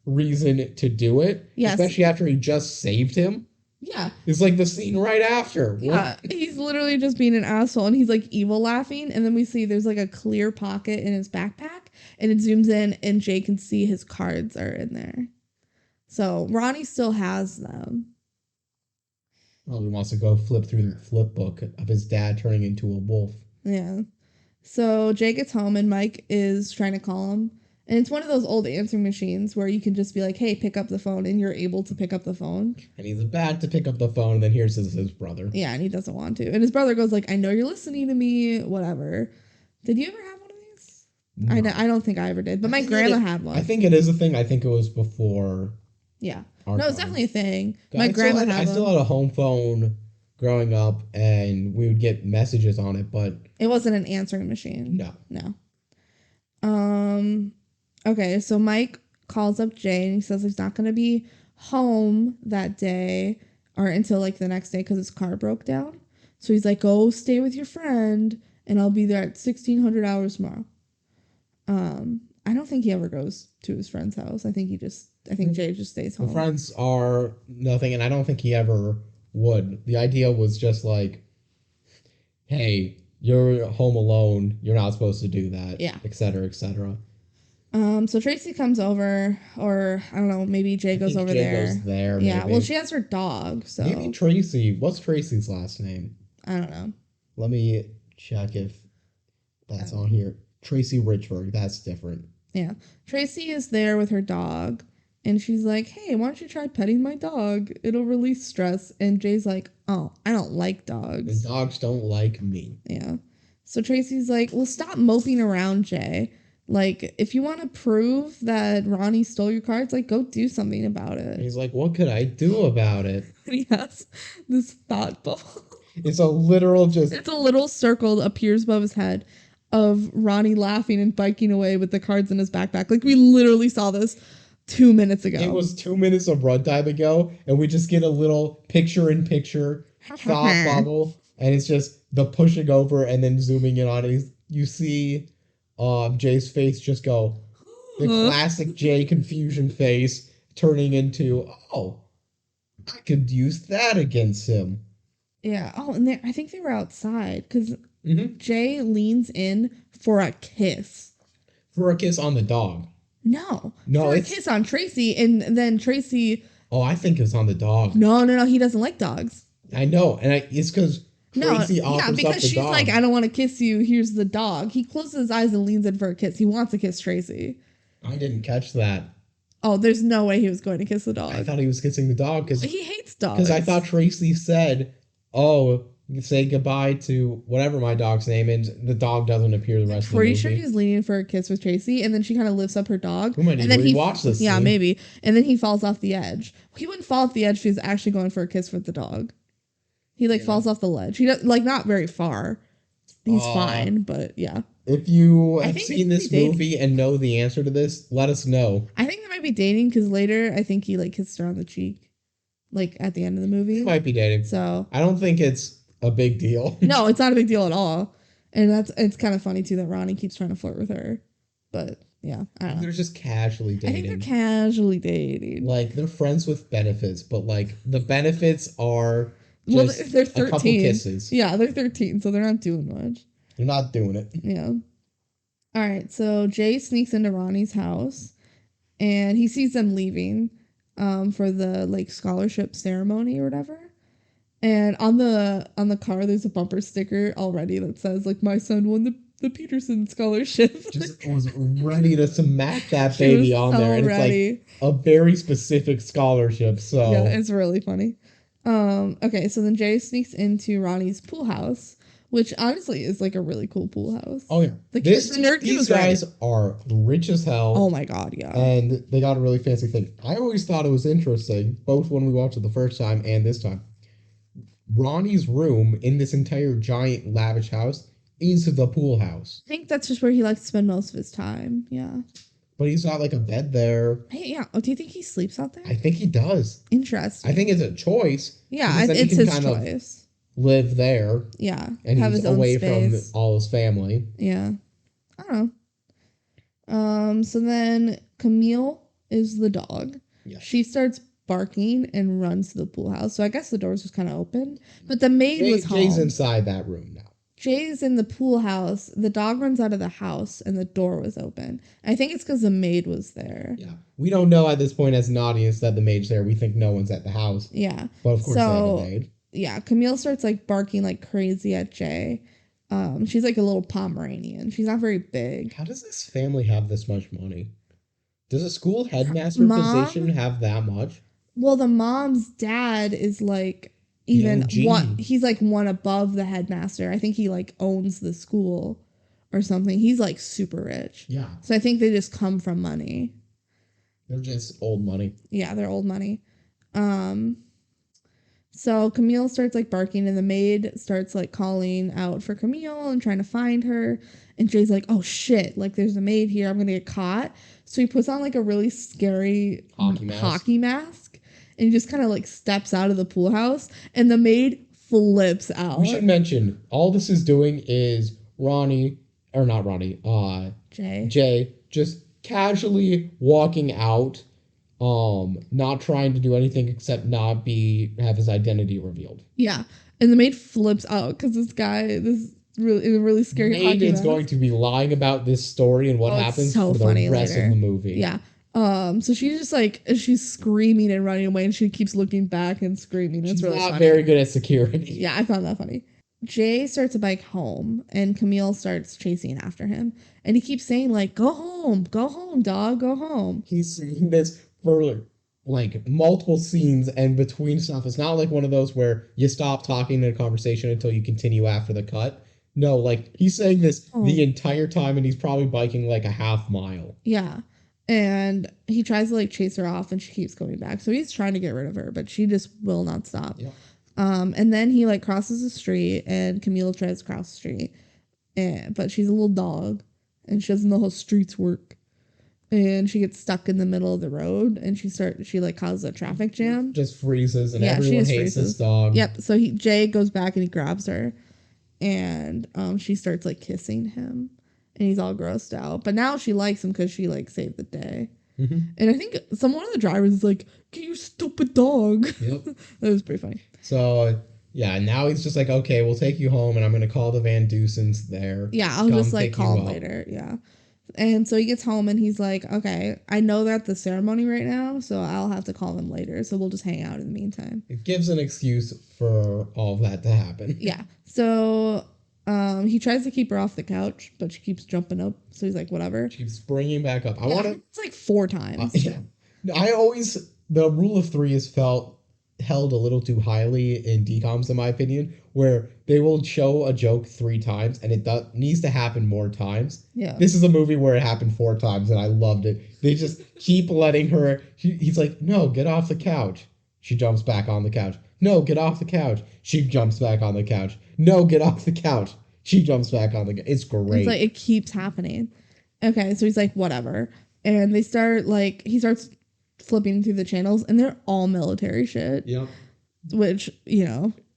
reason to do it. Yes. Especially after he just saved him. Yeah. It's like the scene right after. Yeah. He's literally just being an asshole, and he's evil laughing, and then we see there's a clear pocket in his backpack, and it zooms in, and Jay can see his cards are in there. So Ronnie still has them. Oh, he wants to go flip through the flip book of his dad turning into a wolf. Yeah. So Jay gets home, and Mike is trying to call him. And it's one of those old answering machines where you can just be like, hey, pick up the phone, and you're able to pick up the phone. And he's about to pick up the phone, and then here's his brother. Yeah, and he doesn't want to. And his brother goes I know you're listening to me, whatever. Did you ever have one of these? No. I don't think I ever did, but my grandma had one. I think it is a thing. I think it was before. Yeah. No, it's definitely a thing. My grandma had one. I still had a home phone growing up, and we would get messages on it, but... It wasn't an answering machine. No. Okay, so Mike calls up Jay, and he says he's not going to be home that day or until the next day because his car broke down. So he's like, go stay with your friend, and I'll be there at 1600 hours tomorrow. I don't think he ever goes to his friend's house. I think Jay just stays home. The friends are nothing, and I don't think he ever would. The idea was just hey, you're home alone. You're not supposed to do that. Yeah. Et cetera, et cetera. So Tracy comes over, or I don't know, maybe Jay goes over there. Jay goes there. Yeah, well, she has her dog, so. Maybe Tracy. What's Tracy's last name? I don't know. Let me check if that's on here. Tracy Richburg. That's different. Yeah. Tracy is there with her dog, and she's like, hey, why don't you try petting my dog? It'll release stress. And Jay's like, oh, I don't like dogs. And dogs don't like me. Yeah. So Tracy's like, well, stop moping around, Jay. If you want to prove that Ronnie stole your cards, go do something about it. And he's like, what could I do about it? And he has this thought bubble. It's a literal It's a little circle that appears above his head of Ronnie laughing and biking away with the cards in his backpack. We literally saw this 2 minutes ago. It was 2 minutes of runtime ago, and we just get a little picture-in-picture thought bubble, and it's just the pushing over and then zooming in on it. You see... Jay's face just go, the classic Jay confusion face turning into, oh, I could use that against him. Yeah. Oh, and I think they were outside because Jay leans in for a kiss. For a kiss on the dog. No, for a kiss on Tracy, and then Tracy. Oh, I think it's on the dog. No, he doesn't like dogs. I know, and it's because. Tracy offers because she's dog. I don't want to kiss you. Here's the dog. He closes his eyes and leans in for a kiss. He wants to kiss Tracy. I didn't catch that. Oh, there's no way he was going to kiss the dog. I thought he was kissing the dog because he hates dogs. Because I thought Tracy said, "Oh, say goodbye to whatever my dog's name is." The dog doesn't appear the rest of the movie. Pretty sure he's leaning for a kiss with Tracy, and then she kind of lifts up her dog. We might need to rewatch this. Yeah, maybe. And then he falls off the edge. He wouldn't fall off the edge if he was actually going for a kiss with the dog. He falls off the ledge. He does not very far. He's fine, but yeah. If you have seen this movie and know the answer to this, let us know. I think they might be dating because later I think he kissed her on the cheek, at the end of the movie. They might be dating. So I don't think it's a big deal. No, it's not a big deal at all, and it's kind of funny too that Ronnie keeps trying to flirt with her, but yeah, I don't know. They're just casually dating. I think they're casually dating. They're friends with benefits, but the benefits are. Well, they're 13. A couple kisses. Yeah, they're 13, so they're not doing much. They're not doing it. Yeah. All right, so Jay sneaks into Ronnie's house, and he sees them leaving for the scholarship ceremony or whatever. And on the car, there's a bumper sticker already that says my son won the Peterson scholarship. Just was ready to smack that baby on there, and ready. It's a very specific scholarship. So yeah, it's really funny. Okay, so then Jay sneaks into Ronnie's pool house, which honestly is like a really cool pool house. Oh yeah, the nerd these guys are rich as hell. Oh my god, yeah. And they got a really fancy thing. I always thought it was interesting, both when we watched it the first time and this time. Ronnie's room in this entire giant lavish house is the pool house. I think that's just where he likes to spend most of his time. Yeah. But he's got like a bed there. Hey, yeah. Oh, do you think he sleeps out there? I think he does. Interesting. I think it's a choice. Yeah, it's his choice. Live there. Yeah. And he's away from all his family. Yeah. I don't know. So then Camille is the dog. Yeah. She starts barking and runs to the pool house. So I guess the door's just kind of open. But the maid was home. Jay's inside that room now. Jay's in the pool house. The dog runs out of the house and the door was open. I think it's because the maid was there. Yeah. We don't know at this point as an audience that the maid's there. We think no one's at the house. Yeah. But of course they have a maid. Yeah. Camille starts like barking like crazy at Jay. She's like a little Pomeranian. She's not very big. How does this family have this much money? Does a school headmaster position have that much? Well, the mom's dad is like even one. He's like one above the headmaster. I think he like owns the school or something. He's like super rich. Yeah. So I think they just come from money. They're just old money. Yeah, they're old money. So Camille starts like barking and the maid starts like calling out for Camille and trying to find her. And Jay's like, oh shit, like there's a maid here. I'm going to get caught. So he puts on like a really scary hockey mask and he just kind of like steps out of the pool house and the maid flips out. We should mention all this is doing is Jay just casually walking out. Not trying to do anything except not have his identity revealed. Yeah, and the maid flips out because this really scary. The maid is going to be lying about this story and what happens for the rest of the movie. Yeah. So she's just like she's screaming and running away, and she keeps looking back and screaming. It's really not very good at security. Yeah, I found that funny. Jay starts a bike home, and Camille starts chasing after him, and he keeps saying like, go home, dog, go home." He's saying this for like multiple scenes and between stuff. It's not like one of those where you stop talking in a conversation until you continue after the cut. No, like he's saying this the entire time and he's probably biking like a half mile. Yeah. And he tries to like chase her off and she keeps going back. So he's trying to get rid of her, but she just will not stop. Yeah. And then he like crosses the street and Camille tries to cross the street. But she's a little dog and she doesn't know how streets work. And she gets stuck in the middle of the road and she like causes a traffic jam. Just freezes and everyone hates this dog. Yep. So Jay goes back and he grabs her and she starts like kissing him and he's all grossed out. But now she likes him because she like saved the day. Mm-hmm. And I think one of the drivers is like, "You stupid dog." Yep. That was pretty funny. So yeah, now he's just like, "Okay, we'll take you home and I'm going to call the Van Dusens there." Yeah, I'll just like call him later. Yeah. And so he gets home and he's like, "Okay, I know they're at the ceremony right now, so I'll have to call them later. So we'll just hang out in the meantime." It gives an excuse for all of that to happen. Yeah. So he tries to keep her off the couch, but she keeps jumping up. So he's like, whatever. She keeps bringing back up. It's like 4 times. Yeah. The rule of 3 is held a little too highly in DCOMs, in my opinion, where they will show a joke 3 times and it needs to happen more times. Yeah. This is a movie where it happened 4 times and I loved it. They just keep letting her. He's like, "No, get off the couch." She jumps back on the couch. "No, get off the couch." She jumps back on the couch. "No, get off the couch." She jumps back on the couch. It's great. It's like it keeps happening. Okay, so he's like, whatever. And he starts flipping through the channels and they're all military shit. Yep. Which,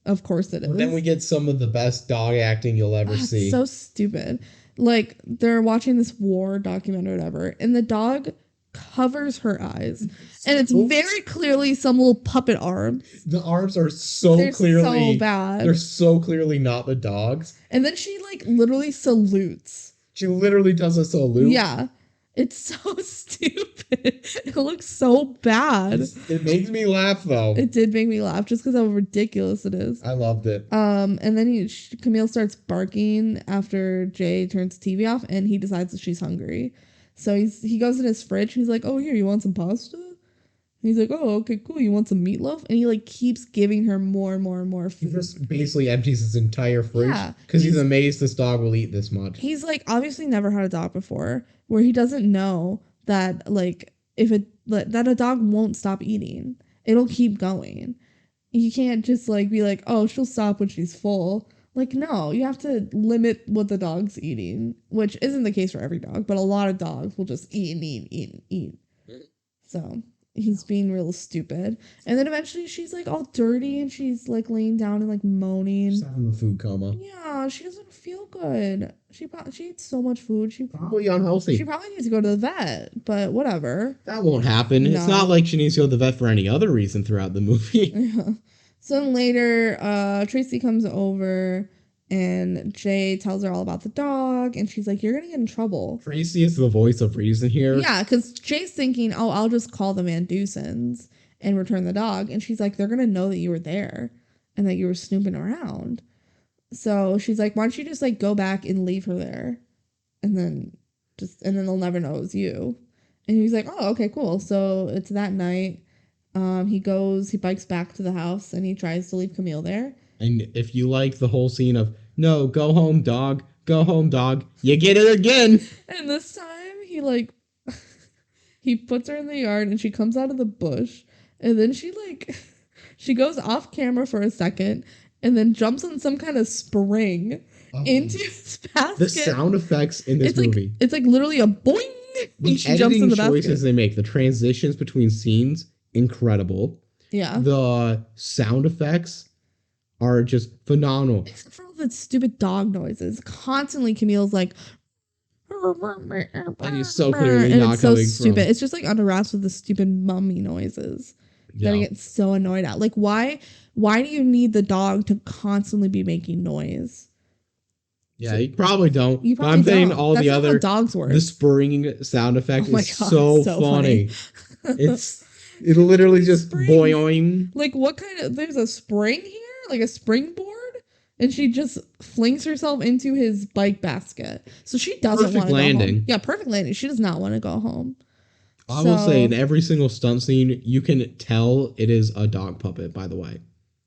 of course it is. Then we get some of the best dog acting you'll ever see. So stupid. Like, they're watching this war documentary or whatever, and the dog covers her eyes. And it's very clearly some little puppet arm. The arms are so clearly so bad. They're so clearly not the dog's. And then she like literally salutes. She literally does a salute. Yeah. It's so stupid. It looks so bad. It makes me laugh though. It did make me laugh just because how ridiculous it is. I loved it. And then Camille starts barking after Jay turns the TV off and he decides that she's hungry. So he goes in his fridge and he's like, "Oh, here, you want some pasta?" He's like, oh, okay, cool. You want some meatloaf? And he like keeps giving her more and more and more food. He just basically empties his entire fridge because he's amazed this dog will eat this much. He's like obviously never had a dog before, where he doesn't know that like that a dog won't stop eating. It'll keep going. You can't just like be like, oh, she'll stop when she's full. Like, no, you have to limit what the dog's eating, which isn't the case for every dog, but a lot of dogs will just eat and eat and eat and eat. So he's being real stupid. And then eventually she's like all dirty and she's like laying down and like moaning. She's having a food coma. Yeah, she doesn't feel good. She eats so much food. She probably unhealthy. She probably needs to go to the vet, but whatever. That won't happen. No. It's not like she needs to go to the vet for any other reason throughout the movie. Yeah. So then later, Tracy comes over and Jay tells her all about the dog, and she's like, you're going to get in trouble. Tracy is the voice of reason here. Yeah, because Jay's thinking, oh, I'll just call the Van Dusens and return the dog. And she's like, they're going to know that you were there and that you were snooping around. So she's like, why don't you just like go back and leave her there? And then they'll never know it was you. And he's like, oh, okay, cool. So it's that night. He bikes back to the house and he tries to leave Camille there. And if you like the whole scene of, no, go home, dog, you get it again. And this time he puts her in the yard and she comes out of the bush. And then she goes off camera for a second and then jumps on some kind of spring into his basket. The sound effects in this movie. It's like literally a boing. The she jumps in the choices basket. They make, the transitions between scenes, incredible. Yeah. The sound effects are just phenomenal. Except for all the stupid dog noises. Constantly Camille's like, and he's so clearly not so coming stupid. from. It's just like under wraps with the stupid mummy noises that I get so annoyed at. Like, why do you need the dog to constantly be making noise? Yeah, you probably don't. But I'm saying all the other dogs work. The spring sound effect is so funny. It'll literally just boing. Like, what kind of? There's a spring here, like a springboard, and she just flings herself into his bike basket. So she doesn't want to go home. Yeah, perfect landing. She does not want to go home. I will say, in every single stunt scene, you can tell it is a dog puppet. By the way.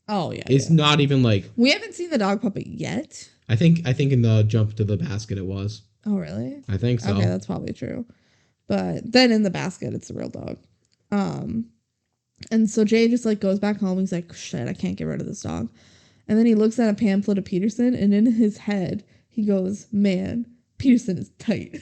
Oh yeah. It's not even like we haven't seen the dog puppet yet. I think in the jump to the basket it was. Oh really? I think so. Okay, that's probably true. But then in the basket, it's a real dog. And so Jay just like goes back home. He's like, shit, I can't get rid of this dog. And then he looks at a pamphlet of Peterson, and in his head, he goes, man, Peterson is tight.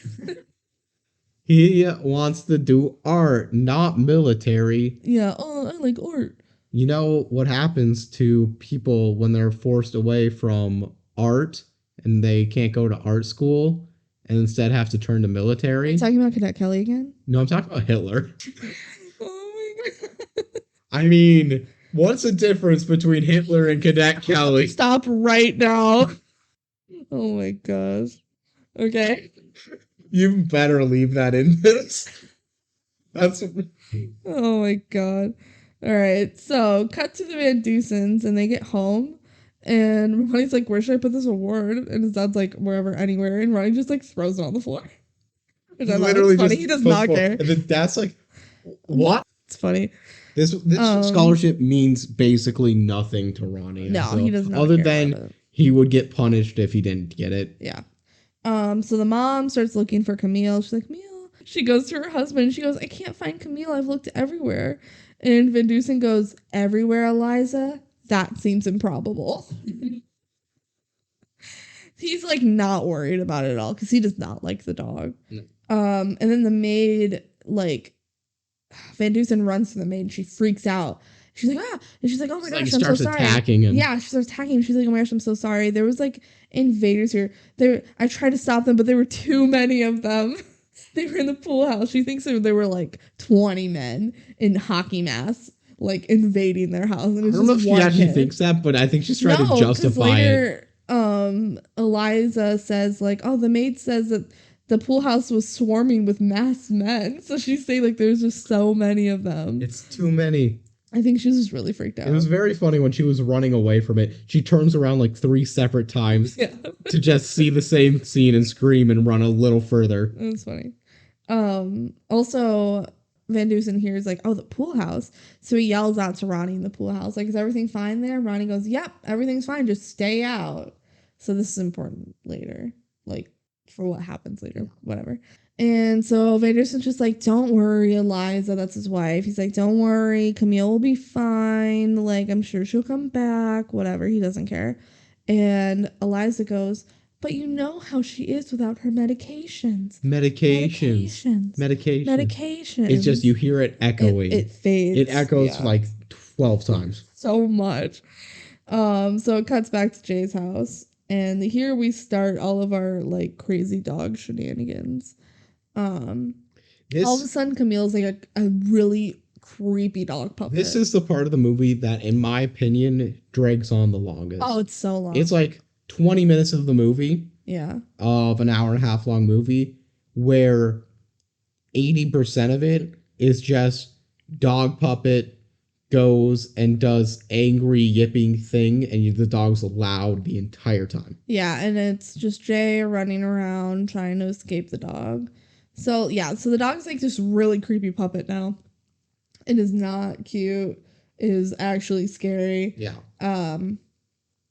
He wants to do art, not military. Yeah, oh, I like art. You know what happens to people when they're forced away from art and they can't go to art school and instead have to turn to military? Are you talking about Cadet Kelly again? No, I'm talking about Hitler. Oh my god. I mean, what's the difference between Hitler and Cadet Kelly? Stop right now. Oh my gosh. Okay. You better leave that in this. Oh my god. All right. So, cut to the Van Dusens, and they get home, and Ronnie's like, "Where should I put this award?" And his dad's like, "Wherever, anywhere." And Ronnie just like throws it on the floor. Which I literally funny. He does not care. And the dad's like, "What?" It's funny. This scholarship means basically nothing to Ronnie. No, he does not. Other than he would get punished if he didn't get it. Yeah. So the mom starts looking for Camille. She's like, Camille. She goes to her husband. And she goes, I can't find Camille. I've looked everywhere. And Van Dusen goes, everywhere, Eliza? That seems improbable. He's like not worried about it at all because he does not like the dog. No. And then the maid, like, Van Dusen runs to the maid and she freaks out. She's like, ah. And she's like, oh my gosh, I'm so sorry. Attacking him. Yeah, she starts attacking him. She's like, oh my gosh, I'm so sorry. There was like invaders here. I tried to stop them, but there were too many of them. They were in the pool house. She thinks there were like 20 men in hockey masks, like invading their house. And I don't know if she actually thinks that, but I think she's trying to justify it. Eliza says like, oh, the maid says that the pool house was swarming with masked men. So she's saying like there's just so many of them. It's too many. I think she was just really freaked out. It was very funny when she was running away from it. She turns around like 3 separate times to just see the same scene and scream and run a little further. It was funny. Also, Van Dusen hears like, oh, the pool house. So he yells out to Ronnie in the pool house, like, is everything fine there? Ronnie goes, yep, everything's fine. Just stay out. So this is important later, like for what happens later, whatever. And so Van Dusen's just like, don't worry, Eliza, that's his wife. He's like, don't worry, Camille will be fine. Like, I'm sure she'll come back, whatever. He doesn't care. And Eliza goes, but you know how she is without her medications. Medications. It's just, you hear it echoing. It fades. It echoes like 12 times. So much. So it cuts back to Jay's house. And here we start all of our like crazy dog shenanigans. All of a sudden Camille's like a really creepy dog puppet. This is the part of the movie that, in my opinion, drags on the longest. Oh, it's so long. It's like 20 minutes of the movie. Yeah. Of an hour and a half long movie, where 80% of it is just dog puppet goes and does angry yipping thing, and the dog's loud the entire time. Yeah, and it's just Jay running around trying to escape the dog. So yeah, so the dog's like this really creepy puppet now. It is not cute. It is actually scary. Yeah.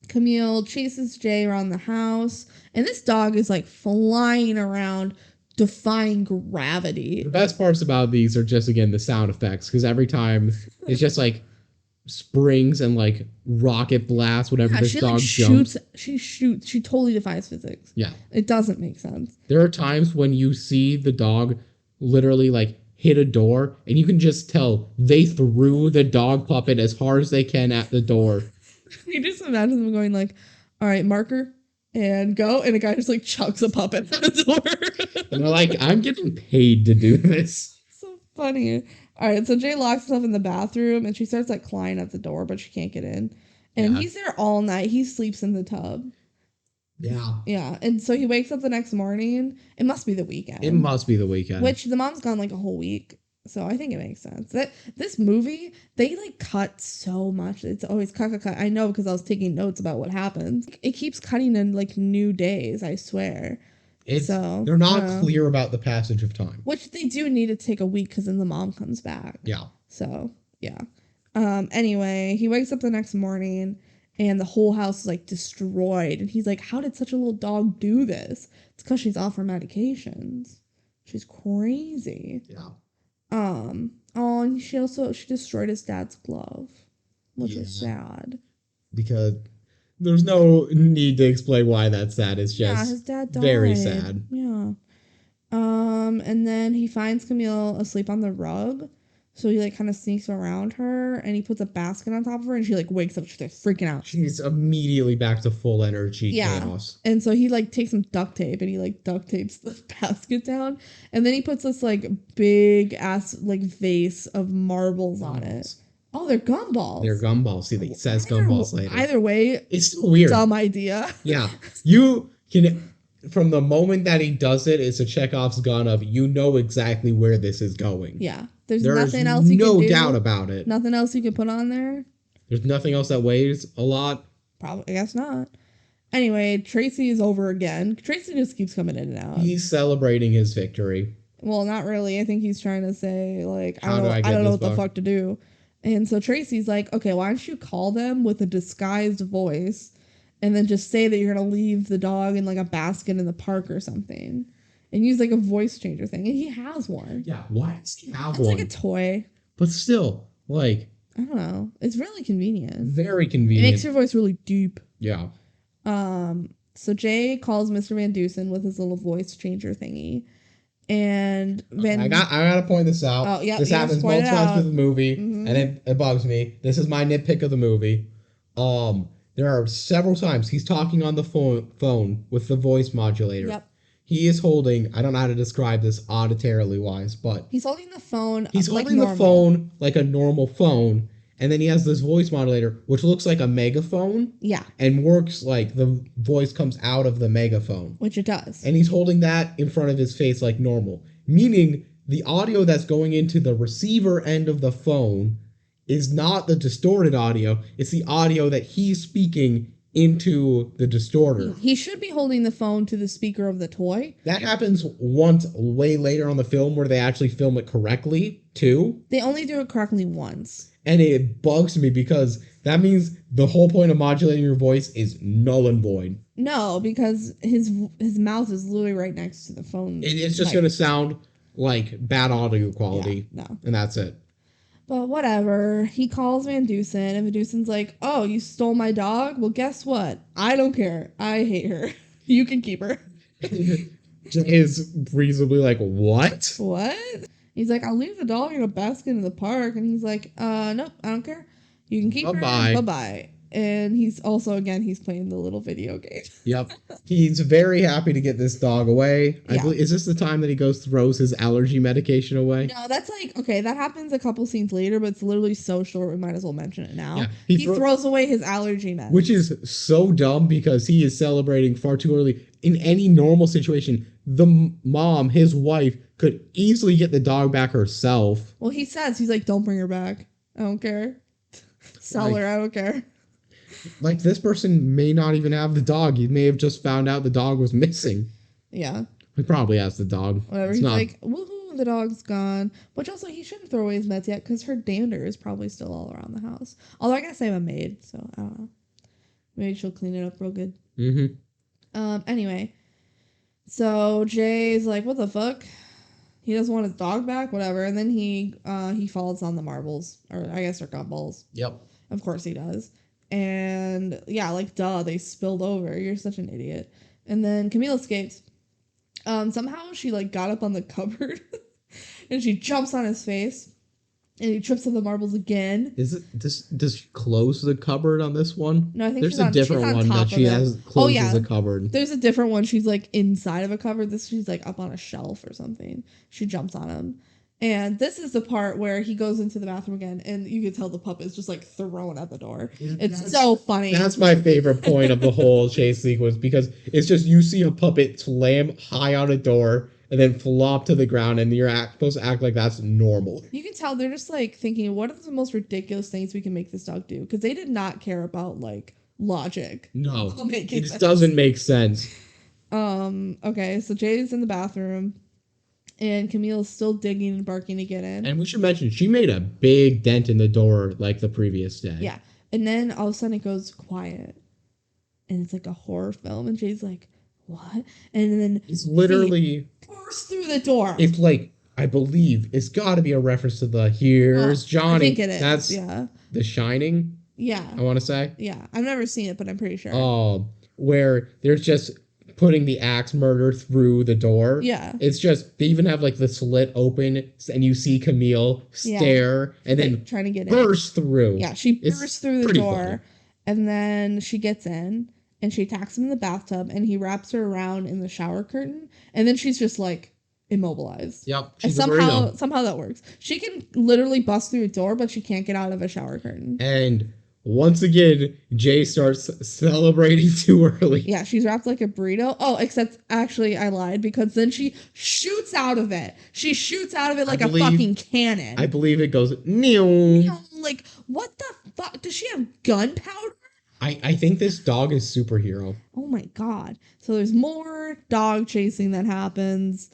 Camille chases Jay around the house, and this dog is like flying around, defying gravity. The best parts about these are just, again, the sound effects, because every time it's just like springs and like rocket blasts whenever this dog jumps. She shoots. She totally defies physics. Yeah. It doesn't make sense. There are times when you see the dog literally like hit a door, and you can just tell they threw the dog puppet as hard as they can at the door. You just imagine them going like, all right, marker, and go, and a guy just like chucks a puppet at the door. And they're like, I'm getting paid to do this. So funny. All right, so Jay locks himself in the bathroom, and she starts like clawing at the door, but she can't get in. And he's there all night. He sleeps in the tub. Yeah. Yeah, and so he wakes up the next morning. It must be the weekend. It must be the weekend. Which the mom's gone like a whole week. So I think it makes sense. That this movie, they like cut so much. It's always cut. I know because I was taking notes about what happens. It keeps cutting in like new days, I swear. They're not clear about the passage of time. Which they do need to take a week because then the mom comes back. Yeah. So, yeah. Anyway, he wakes up the next morning and the whole house is like destroyed. And he's like, how did such a little dog do this? It's because she's off her medications. She's crazy. Yeah. And she destroyed his dad's glove, which is sad. Because there's no need to explain why that's sad. It's just his dad died. Very sad. Yeah. And then he finds Camille asleep on the rug. So he like kind of sneaks around her and he puts a basket on top of her and she like wakes up. She's like freaking out. She's immediately back to full energy chaos. And so he like takes some duct tape and he like duct tapes the basket down. And then he puts this like big ass like vase of marbles on it. Oh, they're gumballs. They're gumballs. See, he says gumballs later. Either way, it's still weird. Dumb idea. Yeah. You can... From the moment that he does it, it's a Chekhov's gun of, you know exactly where this is going. Yeah. There's nothing else you can do. No doubt about it. Nothing else you can put on there. There's nothing else that weighs a lot. Probably, I guess not. Anyway, Tracy is over again. Tracy just keeps coming in and out. He's celebrating his victory. Well, not really. I think he's trying to say, like, I don't know what the fuck to do. And so Tracy's like, okay, why don't you call them with a disguised voice and then just say that you're going to leave the dog in like a basket in the park or something. And use like a voice changer thing. And he has one. Yeah, why does he have one? It's like a toy. But still, like... I don't know. It's really convenient. Very convenient. It makes your voice really deep. Yeah. So Jay calls Mr. Van Dusen with his little voice changer thingy. And I gotta point this out. Oh, yeah. This happens multiple times through the movie. Mm-hmm. And it bugs me. This is my nitpick of the movie. There are several times he's talking on the phone with the voice modulator. Yep. He is holding, I don't know how to describe this auditorily wise, but... He's holding the phone He's holding the phone like a normal phone, and then he has this voice modulator, which looks like a megaphone. Yeah. And works like the voice comes out of the megaphone. Which it does. And he's holding that in front of his face like normal. Meaning, the audio that's going into the receiver end of the phone is not the distorted audio, it's the audio that he's speaking into the distorter. He should be holding the phone to the speaker of the toy. That happens once way later on the film where they actually film it correctly, too. They only do it correctly once. And it bugs me because that means the whole point of modulating your voice is null and void. No, because his mouth is literally right next to the phone. It's just going to sound like bad audio quality. Yeah, no. And that's it. But whatever. He calls Van Dusen, and Van Dusen's like, oh, you stole my dog? Well, guess what? I don't care. I hate her. You can keep her. Jay is reasonably like, what? What? He's like, I'll leave the dog in a basket in the park. And he's like, nope, I don't care. You can keep her. Bye-bye. And he's also, again, he's playing the little video game. Yep. He's very happy to get this dog away. Yeah. Is this the time that he throws his allergy medication away? No, that's like, okay, that happens a couple scenes later, but it's literally so short, we might as well mention it now. Yeah, he throws away his allergy med. Which is so dumb because he is celebrating far too early. In any normal situation, the mom, his wife, could easily get the dog back herself. Well, he's like, don't bring her back. I don't care. Sell her, I don't care. Like, this person may not even have the dog. He may have just found out the dog was missing. Yeah. He probably has the dog. Whatever. He's like, woohoo, the dog's gone. Which also, he shouldn't throw away his meds yet because her dander is probably still all around the house. Although I gotta say I'm a maid, so I don't know. Maybe she'll clean it up real good. Mm-hmm. Anyway. So Jay's like, what the fuck? He doesn't want his dog back? Whatever. And then he falls on the marbles. Or I guess they're gumballs. Yep. Of course he does. And yeah, like, duh, they spilled over. You're such an idiot. And then Camille escapes. Somehow she, like, got up on the cupboard and she jumps on his face and he trips on the marbles again. Does she close the cupboard on this one? No, I think there's a different one that she has closes the cupboard. There's a different one. She's, like, inside of a cupboard. She's, like, up on a shelf or something. She jumps on him. And this is the part where he goes into the bathroom again, and you can tell the puppet's just, like, thrown at the door. It's so funny. That's my favorite point of the whole chase sequence, because it's just you see a puppet slam high on a door and then flop to the ground, and you're supposed to act like that's normal. You can tell they're just, like, thinking, what are the most ridiculous things we can make this dog do? Because they did not care about, like, logic. No, it just doesn't make sense. Okay, so Jay's in the bathroom. And Camille's still digging and barking to get in. And we should mention, she made a big dent in the door like the previous day. Yeah. And then all of a sudden it goes quiet. And it's like a horror film. And Jay's like, what? And then it's literally bursts through the door. It's like, I believe it's got to be a reference to the Here's Johnny. I think it is. That's The Shining. Yeah. I want to say. Yeah. I've never seen it, but I'm pretty sure. Where there's just putting the axe murder through the door. Yeah. It's just, they even have like the slit open and you see Camille stare and then trying to get burst through. Yeah, she bursts through the door funny. And then she gets in and she attacks him in the bathtub and he wraps her around in the shower curtain and then she's just like immobilized. Yep. And somehow that works. She can literally bust through a door, but she can't get out of a shower curtain. And once again, Jay starts celebrating too early. Yeah, she's wrapped like a burrito. Oh, except actually I lied because then she shoots out of it. She shoots out of it like a fucking cannon. I believe it goes, neon. Like, what the fuck? Does she have gunpowder? I think this dog is superhero. Oh my god. So there's more dog chasing that happens.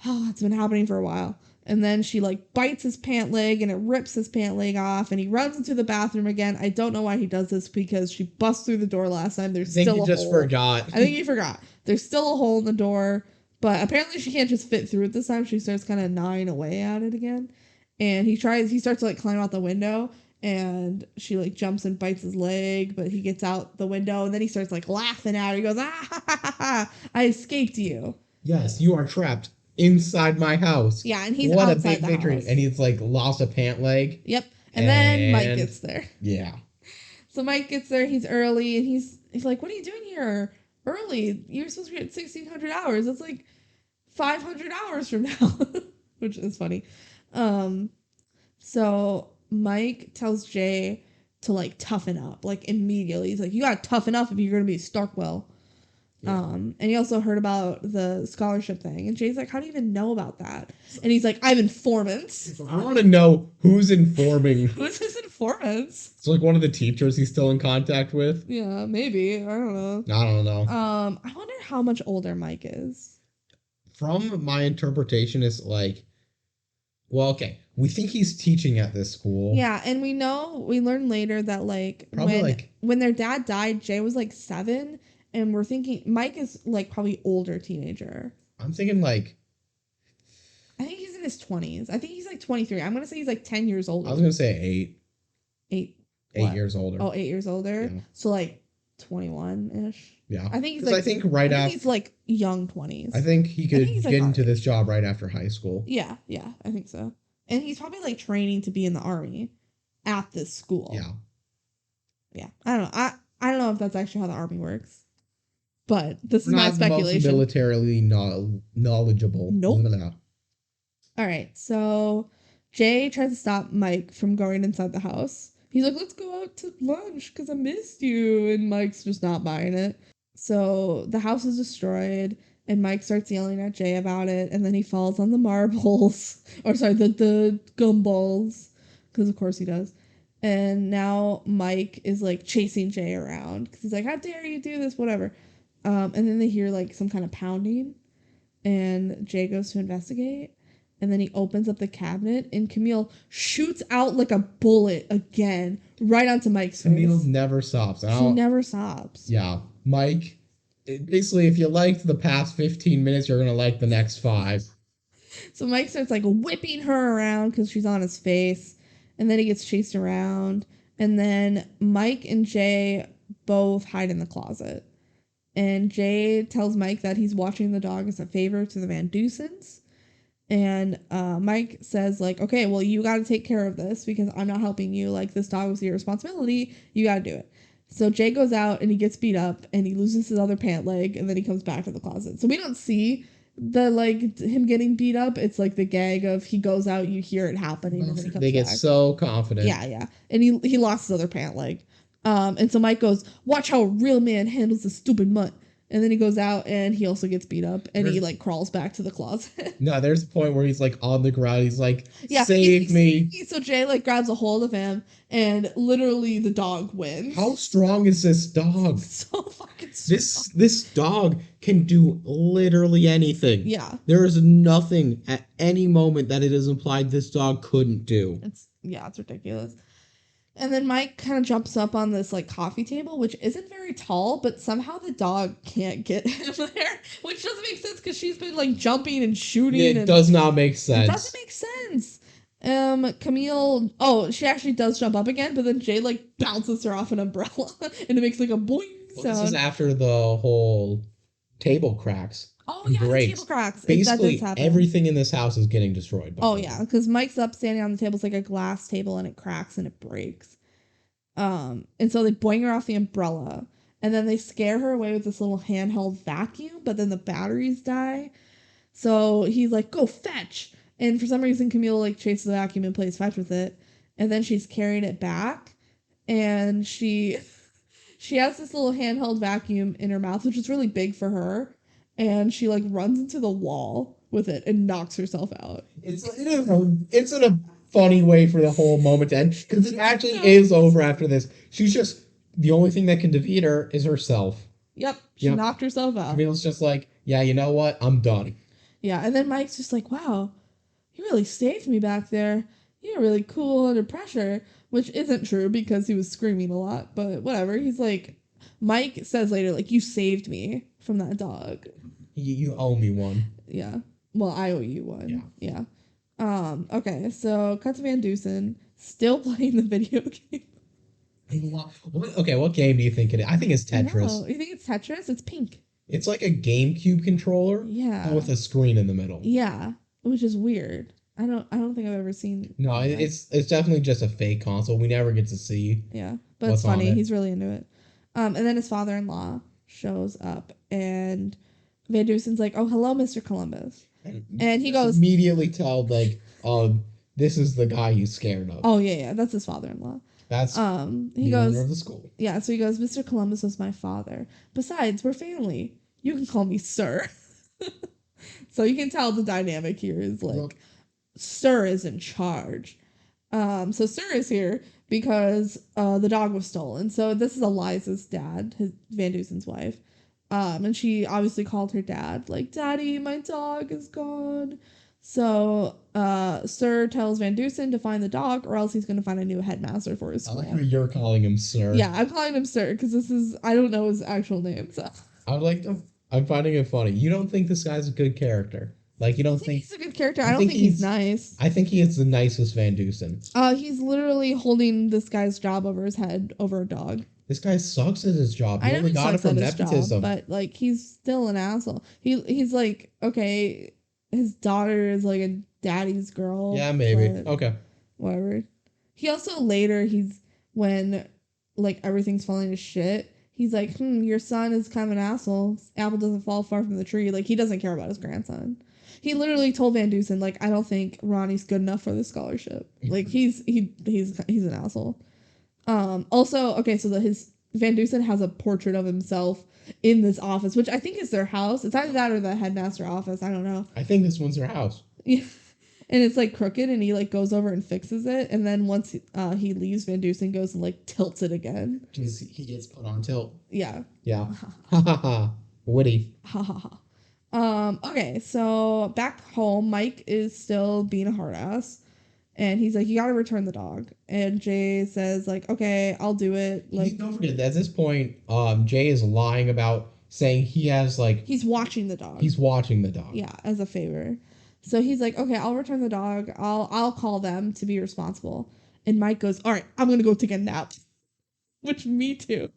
Oh, it's been happening for a while. And then she, like, bites his pant leg, and it rips his pant leg off, and he runs into the bathroom again. I don't know why he does this, because she busts through the door last time. There's still a hole. I think he just forgot. I think he forgot. There's still a hole in the door, but apparently she can't just fit through it this time. She starts kind of gnawing away at it again. And he starts to, like, climb out the window, and she, like, jumps and bites his leg, but he gets out the window, and then he starts, like, laughing at her. He goes, ah, ha, ha, ha, ha, I escaped you. Yes, you are trapped inside my house. Yeah, and he's outside the house. What a big victory. And he's like lost a pant leg. Yep. And then Mike gets there. Yeah. So Mike gets there, he's early, and he's like, what are you doing here early? You're supposed to be at 1,600 hours. That's like 500 hours from now. Which is funny. So Mike tells Jay to like toughen up, like immediately. He's like, you gotta toughen up if you're gonna be Starkwell. Yeah. And he also heard about the scholarship thing. And Jay's like, how do you even know about that? And he's like, I have informants. I want to know who's informing. Who's his informants? It's like one of the teachers he's still in contact with. Yeah, maybe. I don't know. I don't know. I wonder how much older Mike is. From my interpretation, it's like, well, okay, we think he's teaching at this school. Yeah, and we learn later that like when their dad died, Jay was like 7, and we're thinking Mike is like probably older teenager. I'm thinking like, I think he's in his 20s. I think he's like 23. I'm gonna say he's like 10 years older. I was gonna say 8. 8 years older. Oh, 8 years older. Yeah. So like 21-ish. Yeah. I think he's like. I think right after he's like young 20s. I think he could get into this job right after high school. Yeah, I think so. And he's probably like training to be in the army at this school. Yeah. Yeah. I don't know. I don't know if that's actually how the army works. But this is my speculation. speculation. Not militarily knowledgeable. Nope. All right. So Jay tries to stop Mike from going inside the house. He's like, let's go out to lunch because I missed you. And Mike's just not buying it. So the house is destroyed. And Mike starts yelling at Jay about it. And then he falls on the marbles. Or sorry, the gumballs. Because of course he does. And now Mike is like chasing Jay around. Because he's like, how dare you do this? Whatever. And then they hear like some kind of pounding. And Jay goes to investigate. And then he opens up the cabinet. And Camille shoots out like a bullet again. Right onto Mike's face. Camille never stops. She never stops. Yeah. Mike... Basically, if you liked the past 15 minutes, you're going to like the next 5. So Mike starts like whipping her around because she's on his face. And then he gets chased around. And then Mike and Jay both hide in the closet. And Jay tells Mike that he's watching the dog as a favor to the Van Dusens. And Mike says like, okay, well, you got to take care of this because I'm not helping you. Like, this dog was your responsibility. You got to do it. So Jay goes out and he gets beat up and he loses his other pant leg and then he comes back to the closet. So we don't see the like him getting beat up. It's like the gag of he goes out, you hear it happening, and then he comes They get back. so confident. Yeah. And he lost his other pant leg. And so Mike goes, watch how a real man handles the stupid mutt. And then he goes out and he also gets beat up and he like crawls back to the closet. No, there's a point where he's like on the ground. He's like, save me. So Jay like grabs a hold of him and literally the dog wins. How strong is this dog? So fucking strong. This dog can do literally anything. Yeah. There is nothing at any moment that it is implied this dog couldn't do. It's ridiculous. And then Mike kind of jumps up on this like coffee table, which isn't very tall, but somehow the dog can't get him there, which doesn't make sense because she's been like jumping and shooting. It does not make sense. It doesn't make sense. Camille, she actually does jump up again, but then Jay like bounces her off an umbrella and it makes like a boing sound. This is after the whole table cracks. Oh yeah, the table cracks. Basically, everything in this house is getting destroyed. Oh yeah, because Mike's up standing on the table. It's like a glass table, and it cracks and it breaks. And so they boing her off the umbrella, and then they scare her away with this little handheld vacuum. But then the batteries die, so he's like, "Go fetch!" And for some reason, Camille like chases the vacuum and plays fetch with it, and then she's carrying it back, and she has this little handheld vacuum in her mouth, which is really big for her. And she like runs into the wall with it and knocks herself out. It's in a funny way for the whole moment to end because it actually is over after this. She's just the only thing that can defeat her is herself. Yep, she knocked herself out. Camille's just like, yeah, you know what? I'm done. Yeah, and then Mike's just like, wow, you really saved me back there. You're really cool under pressure, which isn't true because he was screaming a lot. But whatever. He's like, Mike says later, like, you saved me from that dog. You owe me one. Yeah. Well, I owe you one. Yeah. Okay, so cut to Van Dusen, still playing the video game. Okay, what game do you think it is? I think it's Tetris. No, you think it's Tetris? It's pink. It's like a GameCube controller. Yeah. With a screen in the middle. Yeah, which is weird. I don't think I've ever seen. No, it's definitely just a fake console. We never get to see. Yeah, but it's funny. He's really into it. And then his father-in-law shows up, and Van Dusen's like, "Oh, hello, Mr. Columbus," and he goes immediately tell like, this is the guy he's scared of." Oh yeah, that's his father-in-law. That's he the goes owner of the school. Yeah, so he goes, "Mr. Columbus was my father. Besides, we're family. you can call me sir. So you can tell the dynamic here is like, sir is in charge. So sir is here because the dog was stolen. So this is Eliza's dad, Van Dusen's wife. And she obviously called her dad, like, Daddy, my dog is gone. So Sir tells Van Dusen to find the dog, or else he's going to find a new headmaster for his school. I like how you're calling him Sir. Yeah, I'm calling him Sir because I don't know his actual name. So I'm finding it funny. You don't think this guy's a good character? Like, you don't think he's a good character? I don't think he's nice. I think he is the nicest Van Dusen. He's literally holding this guy's job over his head over a dog. This guy sucks at his job. He only got it from nepotism. But like, he's still an asshole. He's like, okay, his daughter is like a daddy's girl. Yeah, maybe. Okay. Whatever. He also later, when like everything's falling to shit, he's like, your son is kind of an asshole. Apple doesn't fall far from the tree. Like, he doesn't care about his grandson. He literally told Van Dusen, like, I don't think Ronnie's good enough for the scholarship. Like, he's an asshole. Also, okay, so his Van Dusen has a portrait of himself in this office, which I think is their house. It's either that or the headmaster office. I don't know. I think this one's their house. Yeah. And it's like crooked, and he like goes over and fixes it, and then once he leaves, Van Dusen goes and like tilts it again. He gets put on tilt. Yeah. Yeah. Ha ha ha. Witty. Ha ha ha. Okay, so back home, Mike is still being a hard ass. And he's like, you gotta return the dog. And Jay says, like, okay, I'll do it. Like, don't forget, at this point, Jay is lying about saying he has, like... He's watching the dog. He's watching the dog. Yeah, as a favor. So he's like, okay, I'll return the dog. I'll call them to be responsible. And Mike goes, all right, I'm gonna go take a nap. Which, me too.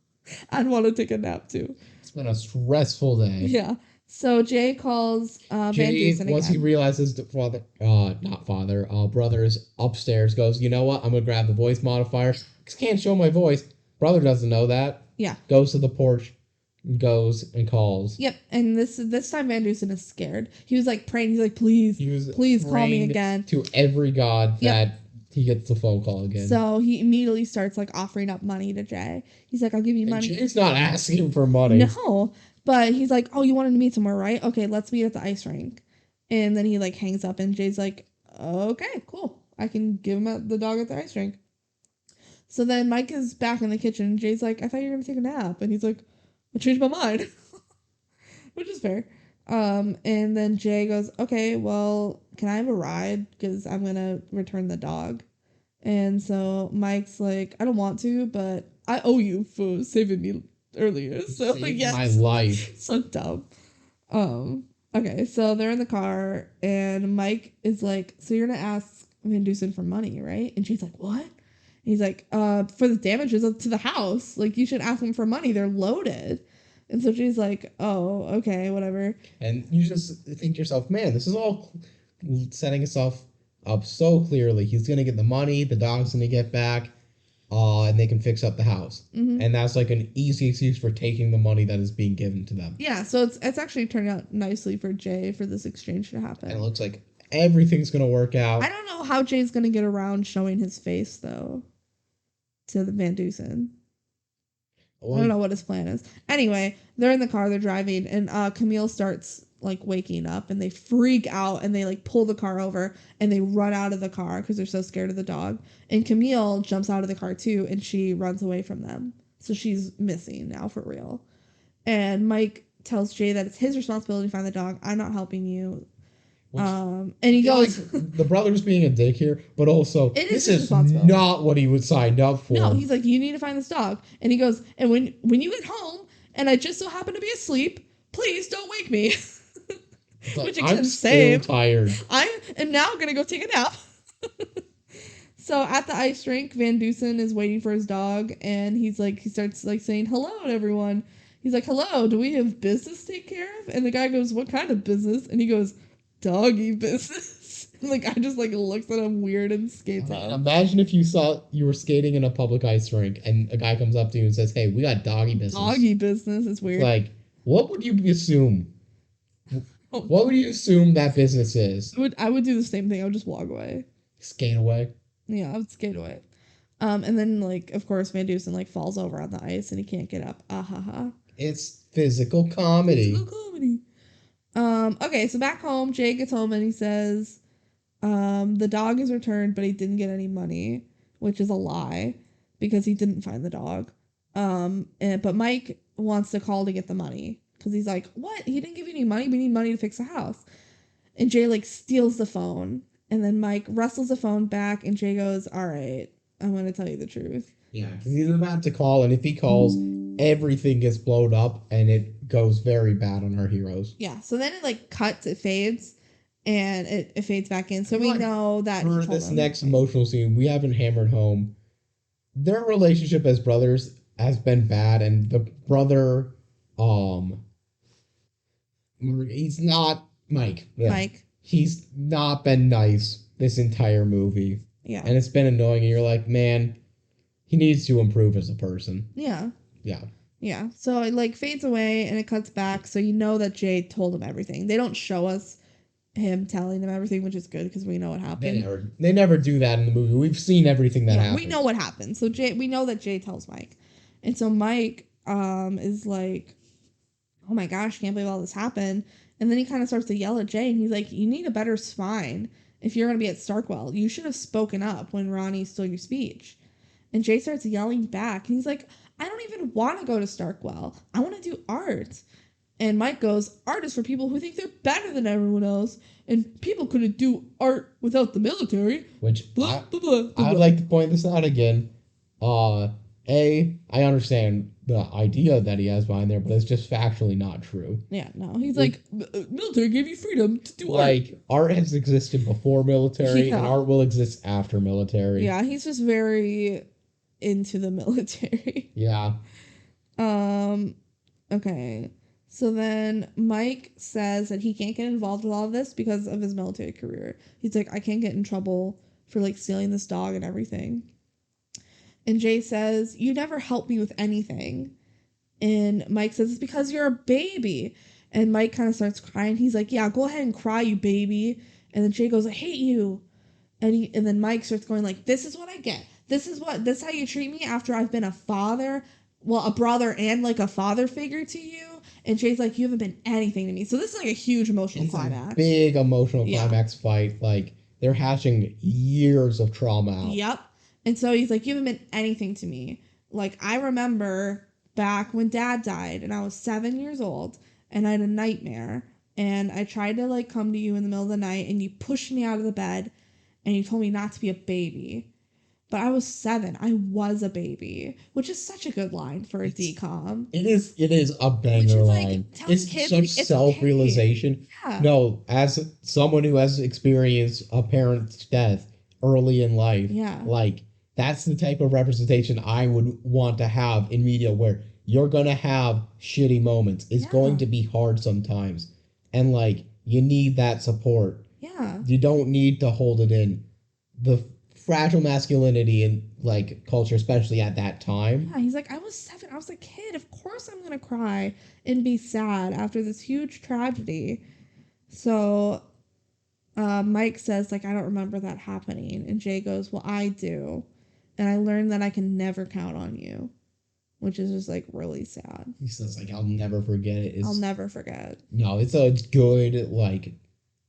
I'd want to take a nap too. It's been a stressful day. Yeah. So Jay calls Van Dusen again. Once he realizes that brother is upstairs, goes, you know what? I'm going to grab the voice modifier. Can't show my voice. Brother doesn't know that. Yeah. Goes to the porch, goes and calls. Yep. And this time Van Dusen is scared. He was like praying. He's like, please call me again. To every god that he gets the phone call again. So he immediately starts like offering up money to Jay. He's like, I'll give you money. Jay's not asking for money. No. But he's like, oh, you wanted to meet somewhere, right? Okay, let's meet at the ice rink. And then he like hangs up, and Jay's like, okay, cool. I can give him the dog at the ice rink. So then Mike is back in the kitchen, and Jay's like, I thought you were going to take a nap. And he's like, I changed my mind. Which is fair. And then Jay goes, okay, well, can I have a ride? Because I'm going to return the dog. And so Mike's like, I don't want to, but I owe you for saving me earlier. So yes, my life. So dumb. Okay, so they're in the car, and Mike is like, so you're gonna ask Van Dusen for money, right? And she's like, what? And he's like, for the damages to the house. Like, you should ask them for money. They're loaded. And so she's like, oh, okay, whatever. And you just think to yourself, man, this is all setting itself up so clearly. He's gonna get the money, the dog's gonna get back, and they can fix up the house. Mm-hmm. And that's like an easy excuse for taking the money that is being given to them. Yeah, so it's actually turned out nicely for Jay for this exchange to happen. And it looks like everything's going to work out. I don't know how Jay's going to get around showing his face, though, to the Van Dusen. Well, I don't know what his plan is. Anyway, they're in the car, they're driving, and Camille starts like waking up, and they freak out, and they like pull the car over, and they run out of the car because they're so scared of the dog. And Camille jumps out of the car too, and she runs away from them. So she's missing now for real. And Mike tells Jay that it's his responsibility to find the dog. I'm not helping you. And he goes, like, the brother's being a dick here, but also this is not what he would sign up for. No, he's like, you need to find this dog. And he goes, and when you get home and I just so happen to be asleep, please don't wake me. Which I'm still tired. I am now gonna go take a nap. So at the ice rink, Van Dusen is waiting for his dog, and he starts like saying hello to everyone. He's like, hello, do we have business to take care of? And the guy goes, what kind of business? And he goes, doggy business. And the guy just like looks at him weird and skates off. Imagine if you were skating in a public ice rink and a guy comes up to you and says, hey, we got doggy business. Doggy business is weird. Like, what would you assume? What would you assume that business is? I would do the same thing. I would just walk away. Skate away? Yeah, I would skate away. And then, like, of course, Van Dusen, like, falls over on the ice and he can't get up. Ah, ha, ha. It's physical comedy. Okay, so back home, Jay gets home and he says, the dog is returned, but he didn't get any money, which is a lie because he didn't find the dog. But Mike wants to call to get the money because he's like, what? He didn't give you any money. We need money to fix the house. And Jay like steals the phone, and then Mike wrestles the phone back, and Jay goes, all right, I'm going to tell you the truth. Yeah, because he's about to call, and if he calls, everything gets blown up, and it goes very bad on our heroes. Yeah, so then it like cuts, it fades, and it fades back in. So we know that for this next emotional scene, we haven't hammered home. Their relationship as brothers has been bad, and the brother, he's not Mike. Yeah. Mike. He's not been nice this entire movie. Yeah. And it's been annoying, and you're like, man, he needs to improve as a person. Yeah. Yeah. Yeah. So it like fades away and it cuts back, so you know that Jay told him everything. They don't show us him telling them everything, which is good because we know what happened. They never do that in the movie. We've seen everything that happened. We know what happened. So we know that Jay tells Mike. And so Mike is like, oh my gosh, can't believe all this happened. And then he kind of starts to yell at Jay, and he's like, you need a better spine if you're going to be at Starkwell. You should have spoken up when Ronnie stole your speech. And Jay starts yelling back, and he's like, I don't even want to go to Starkwell. I want to do art. And Mike goes, art is for people who think they're better than everyone else, and people couldn't do art without the military. Which, blah, blah, blah, blah, I would like to point this out again. I understand the idea that he has behind there, but it's just factually not true. Yeah, no. He's like, military gave you freedom to do art. Like, art has existed before military, and art will exist after military. Yeah, he's just very into the military. Yeah. Okay. So then Mike says that he can't get involved with all of this because of his military career. He's like, I can't get in trouble for like stealing this dog and everything. And Jay says, you never help me with anything. And Mike says, it's because you're a baby. And Mike kind of starts crying. He's like, yeah, go ahead and cry, you baby. And then Jay goes, I hate you. And then Mike starts going like, this is what I get. This is how you treat me after I've been a father. Well, a brother and like a father figure to you. And Jay's like, you haven't been anything to me. So this is like a huge emotional climax. Big emotional climax fight. Like, they're hashing years of trauma out. Yep. And so he's like, you haven't been anything to me. Like, I remember back when Dad died and I was 7 years old and I had a nightmare. And I tried to, like, come to you in the middle of the night and you pushed me out of the bed and you told me not to be a baby. But I was 7. I was a baby, which is such a good line for a DCOM. It is a banger line. It's such self-realization. Yeah. No, as someone who has experienced a parent's death early in life, like, that's the type of representation I would want to have in media, where you're going to have shitty moments. It's going to be hard sometimes. And, like, you need that support. Yeah. You don't need to hold it in. The fragile masculinity in, like, culture, especially at that time. Yeah, he's like, I was 7. I was a kid. Of course I'm going to cry and be sad after this huge tragedy. So Mike says, like, I don't remember that happening. And Jay goes, well, I do. And I learned that I can never count on you, which is just, like, really sad. He says, like, I'll never forget it. I'll never forget. No, it's a good, like,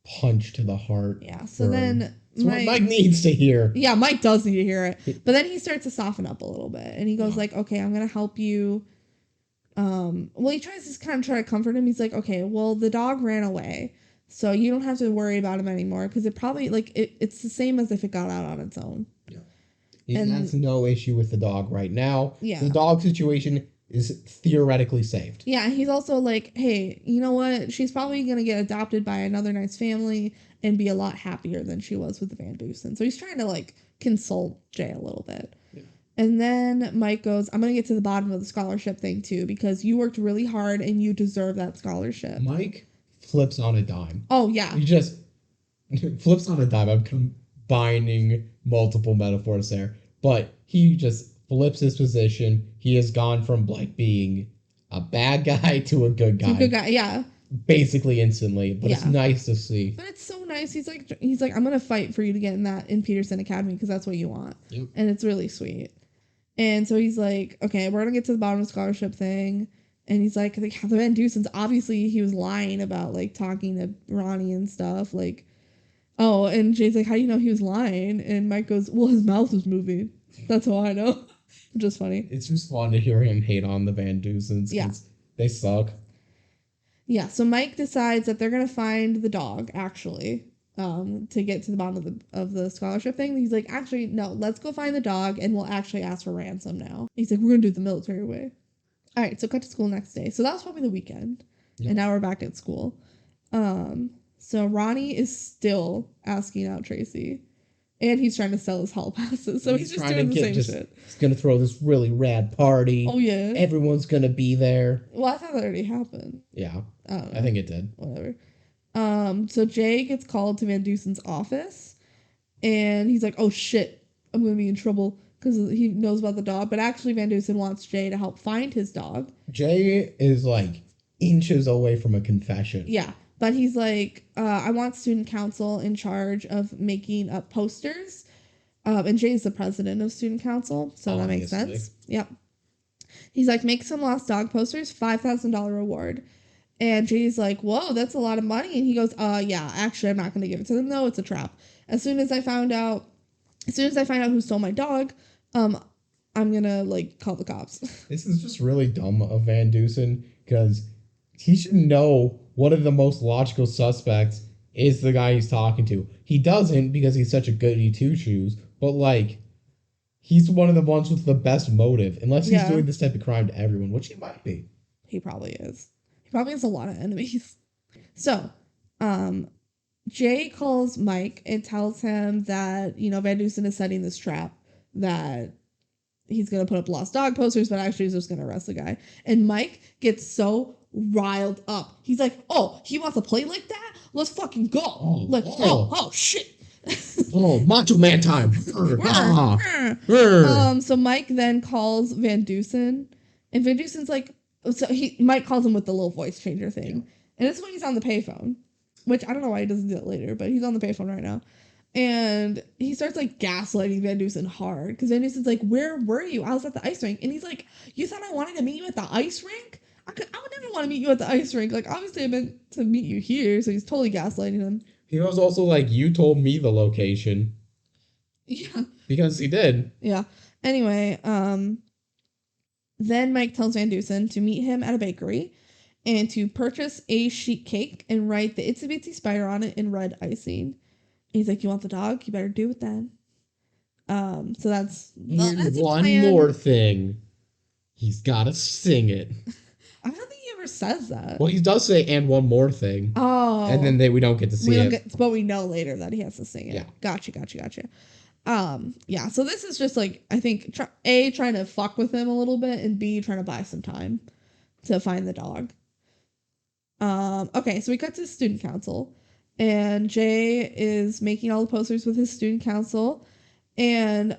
punch to the heart. Yeah, so then Mike needs to hear. Yeah, Mike does need to hear it. But then he starts to soften up a little bit. And he goes, like, okay, I'm going to help you. Well, he tries to kind of try to comfort him. He's like, okay, well, the dog ran away. So you don't have to worry about him anymore. Because it probably, like, it's the same as if it got out on its own. Yeah. And that's no issue with the dog right now. Yeah. The dog situation is theoretically saved. Yeah, and he's also like, hey, you know what? She's probably going to get adopted by another nice family and be a lot happier than she was with the Van Boosten. So he's trying to, like, console Jay a little bit. Yeah. And then Mike goes, I'm going to get to the bottom of the scholarship thing, too, because you worked really hard and you deserve that scholarship. Mike flips on a dime. Oh, yeah. He just flips on a dime. I'm combining multiple metaphors there. But he just flips his position. He has gone from, like, being a bad guy to a good guy. To a good guy, yeah. Basically instantly. But it's nice to see. But it's so nice. He's like, I'm going to fight for you to get in Peterson Academy because that's what you want. Yep. And it's really sweet. And so he's like, okay, we're going to get to the bottom of the scholarship thing. And he's like, the Van Deucens, obviously he was lying about, like, talking to Ronnie and stuff. Like, oh, and Jay's like, how do you know he was lying? And Mike goes, well, his mouth was moving. That's how I know. Which is funny. It's just fun to hear him hate on the Van Deucens. Yeah. They suck. Yeah, so Mike decides that they're going to find the dog, actually, to get to the bottom of the scholarship thing. He's like, actually, no, let's go find the dog, and we'll actually ask for ransom now. He's like, we're going to do it the military way. All right, so cut to school next day. So that was probably the weekend. Yeah. And now we're back at school. So Ronnie is still asking out Tracy. And he's trying to sell his hall passes. So he's just doing the same shit. He's going to throw this really rad party. Oh, yeah. Everyone's going to be there. Well, I thought that already happened. Yeah. I think it did. Whatever. So Jay gets called to Van Deucen's office. And he's like, oh, shit. I'm going to be in trouble. Because he knows about the dog. But actually, Van Deucen wants Jay to help find his dog. Jay is, like, inches away from a confession. Yeah. But he's like, I want student council in charge of making up posters. And Jay's the president of student council. So that makes sense. Yep. He's like, make some lost dog posters, $5,000 reward. And Jay's like, whoa, that's a lot of money. And he goes, yeah, actually, I'm not going to give it to them. No, it's a trap. As soon as I find out who stole my dog, I'm going to, like, call the cops. This is just really dumb of Van Deucen because he should know one of the most logical suspects is the guy he's talking to. He doesn't because he's such a goody two-shoes, but, like, he's one of the ones with the best motive, unless he's doing this type of crime to everyone, which he might be. He probably is. He probably has a lot of enemies. So, Jay calls Mike and tells him that, Van Deucen is setting this trap, that he's going to put up lost dog posters, but actually he's just going to arrest the guy. And Mike gets so riled up. He's like, oh, he wants to play like that? Let's fucking go. Oh, shit. Oh, macho man time. So Mike then calls Van Deucen, and Van Deucen's like, Mike calls him with the little voice changer thing. Yeah. And this is when he's on the payphone, which I don't know why he doesn't do it later, but he's on the payphone right now. And he starts, like, gaslighting Van Deucen hard. Because Van Deucen's like, where were you? I was at the ice rink. And he's like, you thought I wanted to meet you at the ice rink? I would never want to meet you at the ice rink. Like, obviously I meant to meet you here. So he's totally gaslighting him. He was also like, you told me the location. Yeah. Because he did. Yeah. Anyway, then Mike tells Van Deucen to meet him at a bakery and to purchase a sheet cake and write the Itsy Bitsy Spider on it in red icing. He's like, you want the dog? You better do it then. So that's one more thing. He's got to sing it. I don't think he ever says that. Well, he does say, and one more thing. Oh. And then we don't get to see it. But we know later that he has to sing it. Yeah. Gotcha. Yeah, so this is just, like, I think, A, trying to fuck with him a little bit, and B, trying to buy some time to find the dog. Okay, so we cut to student council. And Jay is making all the posters with his student council. And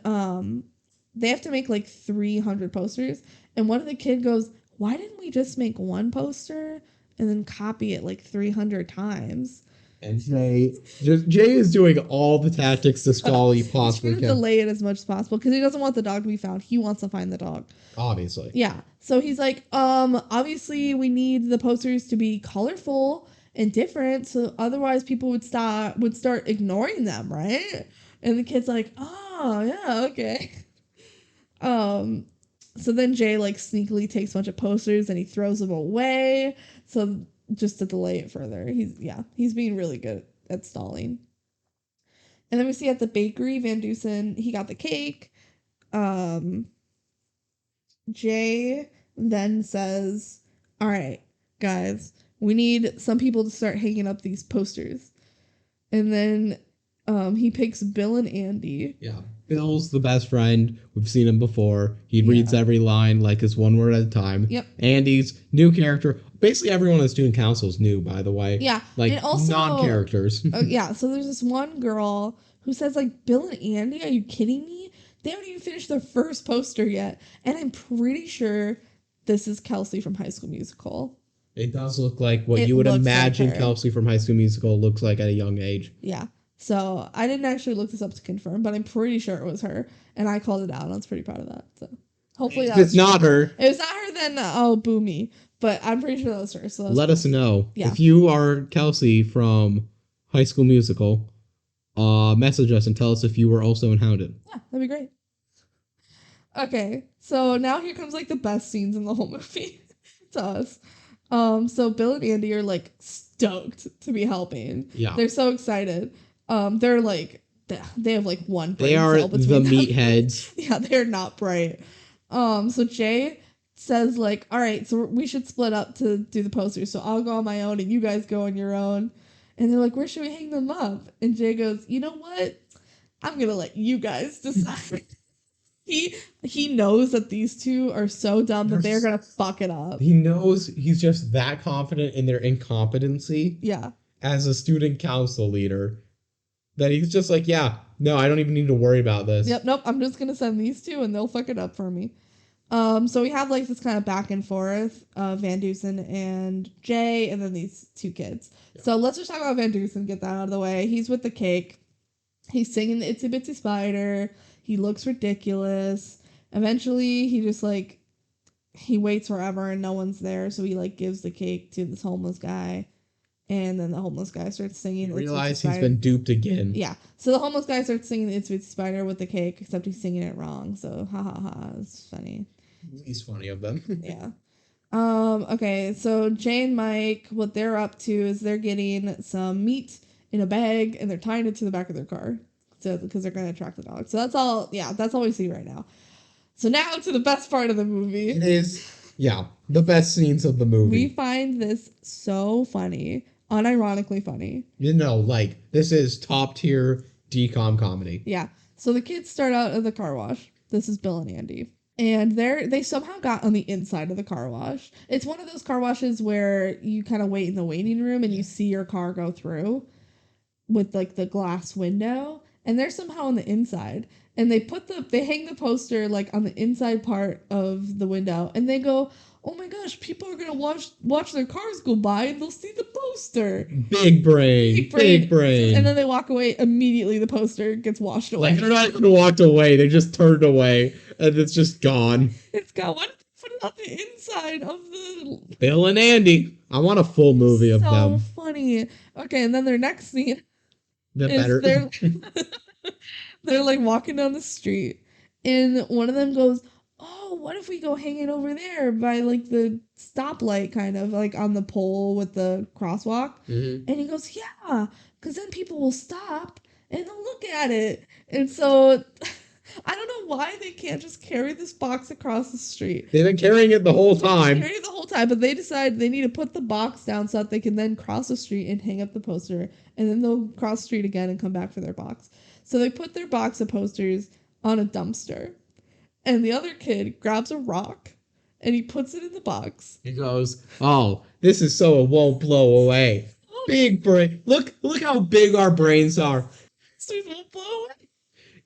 they have to make, like, 300 posters. And one of the kid goes, why didn't we just make one poster and then copy it, like, 300 times? And Jay is doing all the tactics to stall he possibly can. He's trying to delay it as much as possible because he doesn't want the dog to be found. He wants to find the dog. Obviously. Yeah. So he's like, obviously we need the posters to be colorful and different, so otherwise people would start ignoring them, right? And the kid's like, oh yeah, okay. So then Jay, like, sneakily takes a bunch of posters and he throws them away. So just to delay it further. He's being really good at stalling. And then we see at the bakery, Van Deucen, he got the cake. Jay then says, all right, guys, we need some people to start hanging up these posters. And then he picks Bill and Andy. Yeah. Bill's the best friend. We've seen him before. He reads every line like it's one word at a time. Yep. Andy's new character. Basically everyone in the student council is new, by the way. Yeah. Like, and also, non-characters. Yeah, so there's this one girl who says, like, Bill and Andy, are you kidding me? They haven't even finished their first poster yet. And I'm pretty sure this is Kelsey from High School Musical. It does look like what you would imagine like Kelsey from High School Musical looks like at a young age. Yeah. So I didn't actually look this up to confirm, but I'm pretty sure it was her. And I called it out, and I was pretty proud of that. So hopefully if it's not her. If it's not her, then boo me. But I'm pretty sure that was her. So let us know. Yeah. If you are Kelsey from High School Musical, message us and tell us if you were also in Hounded. Yeah, that'd be great. Okay, so now here comes like the best scenes in the whole movie to us. So Bill and Andy are like stoked to be helping. Yeah. They're so excited. They're like they have like one brain They are cell the between them. meatheads. Yeah, they're not bright. So Jay says like, all right, so we should split up to do the posters. So I'll go on my own and you guys go on your own. And they're like, where should we hang them up? And Jay goes, you know what? I'm gonna let you guys decide. He knows that these two are so dumb that they're gonna fuck it up. He knows he's just that confident in their incompetency. Yeah. As a student council leader, that he's just like, yeah, no, I don't even need to worry about this. Yep, nope, I'm just gonna send these two and they'll fuck it up for me. So we have like this kind of back and forth of Van Dusen and Jay and then these two kids. Yeah. So let's just talk about Van Dusen, get that out of the way. He's with the cake. He's singing the Itsy Bitsy Spider. He looks ridiculous. Eventually, he just like, he waits forever and no one's there. So he like gives the cake to this homeless guy. And then the homeless guy starts singing. You realize he's been duped again. Yeah. So the homeless guy starts singing the Itsy Bitsy Spider with the cake, except he's singing it wrong. So ha ha ha. It's funny. He's funny of them. Yeah. Okay. So Jay and Mike, what they're up to is they're getting some meat in a bag and they're tying it to the back of their car. So because they're going to attract the dog. So that's all. Yeah, that's all we see right now. So now to the best part of the movie. It is, yeah, the best scenes of the movie. We find this so funny, unironically funny. You know, like this is top tier DCOM comedy. Yeah. So the kids start out at the car wash. This is Bill and Andy. And they somehow got on the inside of the car wash. It's one of those car washes where you kind of wait in the waiting room and you see your car go through with like the glass window. And they're somehow on the inside. And they hang the poster like on the inside part of the window. And they go, oh my gosh, people are going to watch their cars go by and they'll see the poster. Big brain. And then they walk away. Immediately the poster gets washed away. Like they're not even walked away. They just turned away and it's just gone. It's gone. Why did they put it on the inside of the... Bill and Andy. I want a full movie of them. So funny. Okay, and then their next scene... They're like walking down the street and one of them goes, oh, what if we go hanging over there by like the stoplight kind of like on the pole with the crosswalk? Mm-hmm. And he goes, yeah, because then people will stop and they'll look at it. And so I don't know why they can't just carry this box across the street. They've been carrying it the whole time. But they decide they need to put the box down so that they can then cross the street and hang up the poster. And then they'll cross the street again and come back for their box. So they put their box of posters on a dumpster. And the other kid grabs a rock and he puts it in the box. He goes, oh, this is so it won't blow away. Big brain. Look how big our brains are. So it won't blow away.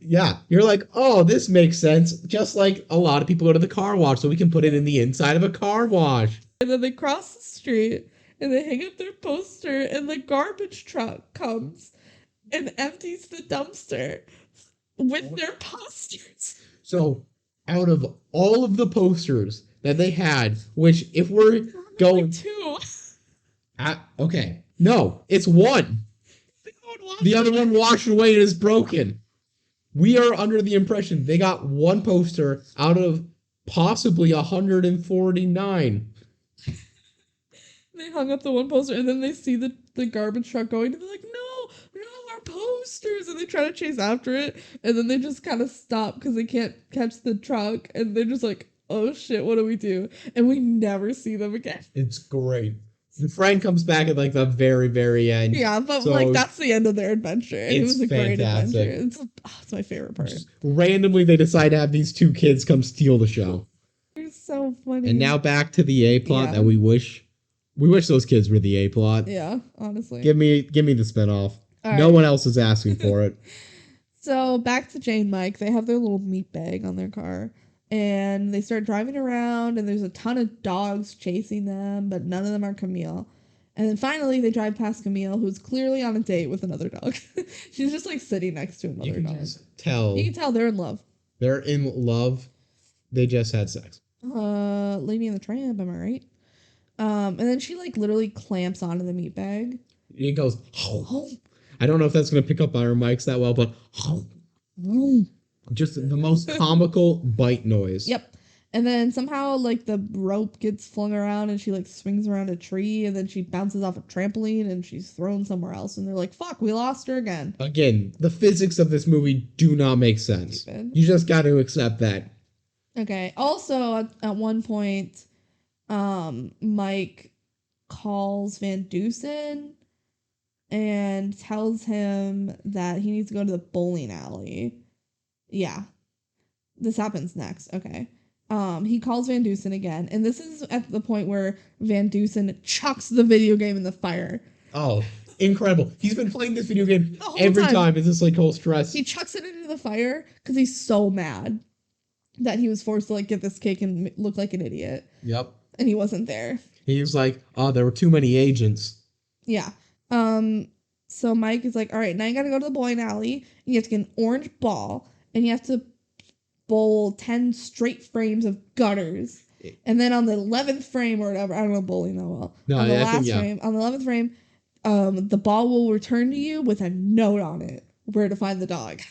Yeah, you're like, oh, this makes sense. Just like a lot of people go to the car wash, so we can put it in the inside of a car wash. And then they cross the street, and they hang up their poster, and the garbage truck comes and empties the dumpster with their posters. So, out of all of the posters that they had, which if we're going... two. Okay, no, it's one. The other one washed away and is broken. We are under the impression they got one poster out of possibly 149. They hung up the one poster and then they see the garbage truck going and they're like, no, our posters. And they try to chase after it. And then they just kind of stop because they can't catch the truck. And they're just like, oh shit, what do we do? And we never see them again. It's great. The friend comes back at like the very, very end. Yeah, but so like that's the end of their adventure. It was a great adventure. It's my favorite part. Just randomly, they decide to have these two kids come steal the show. It's so funny. And now back to the A plot that we wish those kids were the A plot. Yeah, honestly. Give me the spinoff. No one else is asking for it. So back to Jane Mike. They have their little meat bag on their car. And they start driving around, and there's a ton of dogs chasing them, but none of them are Camille. And then finally, they drive past Camille, who's clearly on a date with another dog. She's just, like, sitting next to another dog. You can tell they're in love. They're in love. They just had sex. Lady and the Tramp, am I right? And then she like literally clamps onto the meat bag. He goes, oh. I don't know if that's going to pick up on our mics that well, but just the most comical bite noise. Yep. And then somehow like the rope gets flung around and she like swings around a tree and then she bounces off a trampoline and she's thrown somewhere else. And they're like, fuck, we lost her again. Again, the physics of this movie do not make sense. Stupid. You just got to accept that. Okay. Also, at one point, Mike calls Van Dusen and tells him that he needs to go to the bowling alley. Yeah. This happens next. Okay. He calls Van Dusen again, and this is at the point where Van Dusen chucks the video game in the fire. Oh, incredible. He's been playing this video game every time. It's just like whole stress. He chucks it into the fire because he's so mad that he was forced to like get this cake and look like an idiot. Yep. And he wasn't there. He was like, oh, there were too many agents. Yeah. So Mike is like, all right, now you gotta go to the bowling alley, and you have to get an orange ball, and you have to bowl 10 straight frames of gutters. And then on the 11th frame or whatever, I don't know bowling that well. No, on the frame, on the 11th frame, the ball will return to you with a note on it where to find the dog.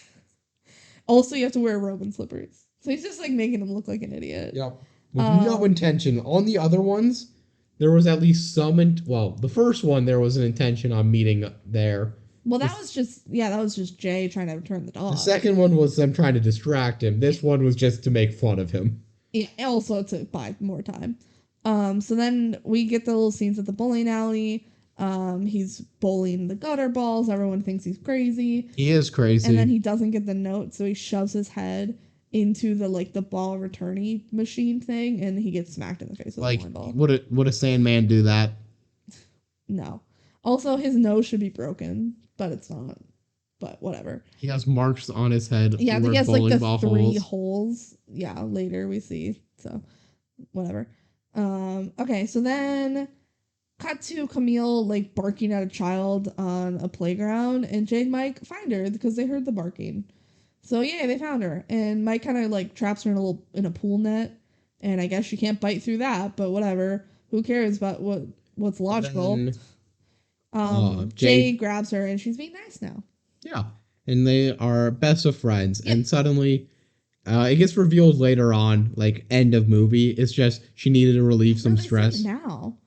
Also, you have to wear a robe and slippers. So he's just like making him look like an idiot. Yep. With no intention. On the other ones, there was at least some... the first one, there was an intention on meeting there. Well, that was just Jay trying to return the dog. The second one was them trying to distract him. This one was just to make fun of him. Yeah, also to buy more time. So then we get the little scenes at the bowling alley. He's bowling the gutter balls. Everyone thinks he's crazy. He is crazy. And then he doesn't get the note, so he shoves his head into the ball returning machine thing, and he gets smacked in the face with a bowling ball. Would a Sandman do that? No. Also, his nose should be broken, but it's not. But whatever. He has marks on his head. Yeah, he has like the 3 holes. Yeah, later we see. So, whatever. Okay, so then cut to Camille like barking at a child on a playground, and Jay and Mike find her because they heard the barking. So yeah, they found her, and Mike kind of like traps her in a pool net, and I guess she can't bite through that, but whatever. Who cares about what's logical? Jay grabs her, and she's being nice now. Yeah, and they are best of friends, and suddenly, it gets revealed later on, like end of movie. It's just she needed to relieve some stress. Now.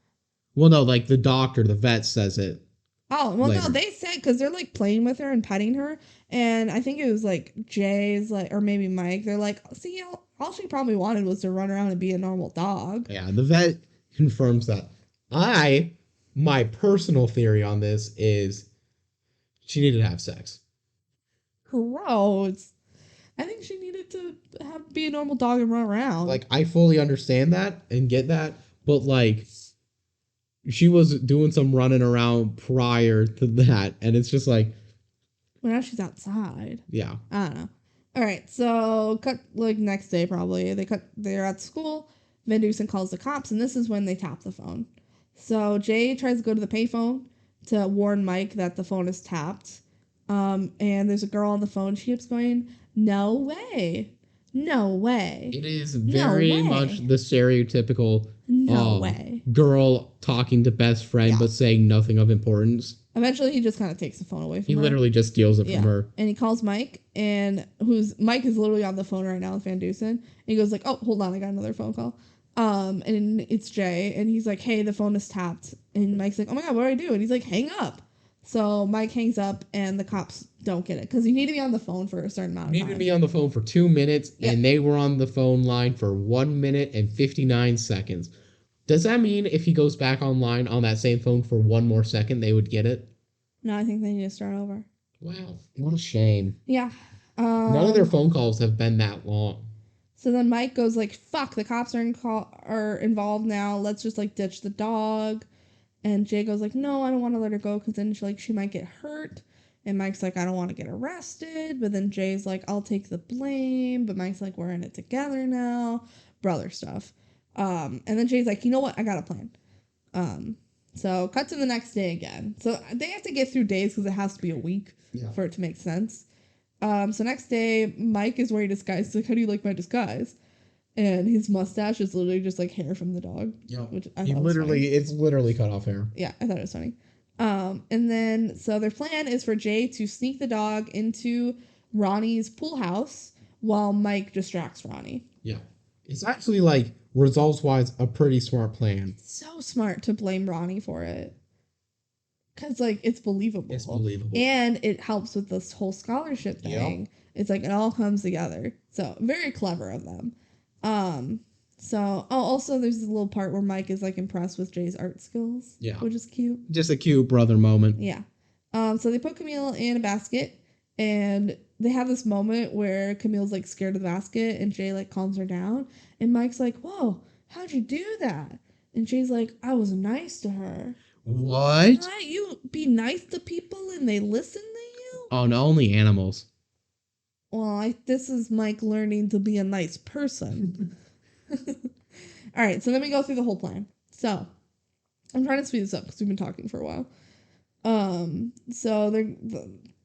Well, no, like the vet says it. Oh, well, later. No, they said, because they're like playing with her and petting her, and I think it was like Jay's like, or maybe Mike. They're like, see, all she probably wanted was to run around and be a normal dog. Yeah, the vet confirms that. My personal theory on this is she needed to have sex. Gross. I think she needed to be a normal dog and run around. Like, I fully understand that and get that, but like, she was doing some running around prior to that, and it's just like... Well, now she's outside. Yeah. I don't know. All right, so cut, like, next day probably. They're at school. Van Dusen calls the cops, and this is when they tap the phone. So Jay tries to go to the payphone to warn Mike that the phone is tapped. And there's a girl on the phone. She keeps going, no way. No way. It is very much the stereotypical way. Girl talking to best friend but saying nothing of importance. Eventually, he just kind of takes the phone away from her. He literally just steals it from her. And he calls Mike, and Mike is literally on the phone right now with Van Dusen. And he goes like, oh, hold on, I got another phone call. And it's Jay, and he's like, hey, the phone is tapped. And Mike's like, oh my God, what do I do? And he's like, hang up. So Mike hangs up, and the cops don't get it, because you need to be on the phone for a certain amount of time. You need to be on the phone for 2 minutes, and they were on the phone line for 1 minute and 59 seconds. Does that mean if he goes back online on that same phone for 1 more second, they would get it? No, I think they need to start over. Wow, what a shame. Yeah. None of their phone calls have been that long. So then Mike goes like, fuck, the cops are involved now. Let's just like ditch the dog. And Jay goes like, no, I don't want to let her go because then she might get hurt. And Mike's like, I don't want to get arrested. But then Jay's like, I'll take the blame. But Mike's like, we're in it together now. Brother stuff. And then Jay's like, you know what? I got a plan. So cut to the next day again. So they have to get through days because it has to be a week for it to make sense. So next day, Mike is wearing a disguise. He's like, how do you like my disguise? and his mustache is literally just like hair from the dog. Yeah. Which I thought was funny. It's literally cut off hair. Yeah, I thought it was funny. And then so their plan is for Jay to sneak the dog into Ronnie's pool house while Mike distracts Ronnie. Yeah. It's actually like results wise a pretty smart plan. So smart to blame Ronnie for it. Cause like it's believable. It's believable. And it helps with this whole scholarship thing. Yep. It's like it all comes together. So very clever of them. Also there's this little part where Mike is like impressed with Jay's art skills. Yeah. Which is cute. Just a cute brother moment. Yeah. So they put Camille in a basket and they have this moment where Camille's like scared of the basket and Jay like calms her down. And Mike's like, whoa, how'd you do that? And Jay's like, I was nice to her. What? Right? You be nice to people and they listen to you? Oh, no, only animals. Well, this is Mike learning to be a nice person. All right, so then we go through the whole plan. So, I'm trying to speed this up because we've been talking for a while.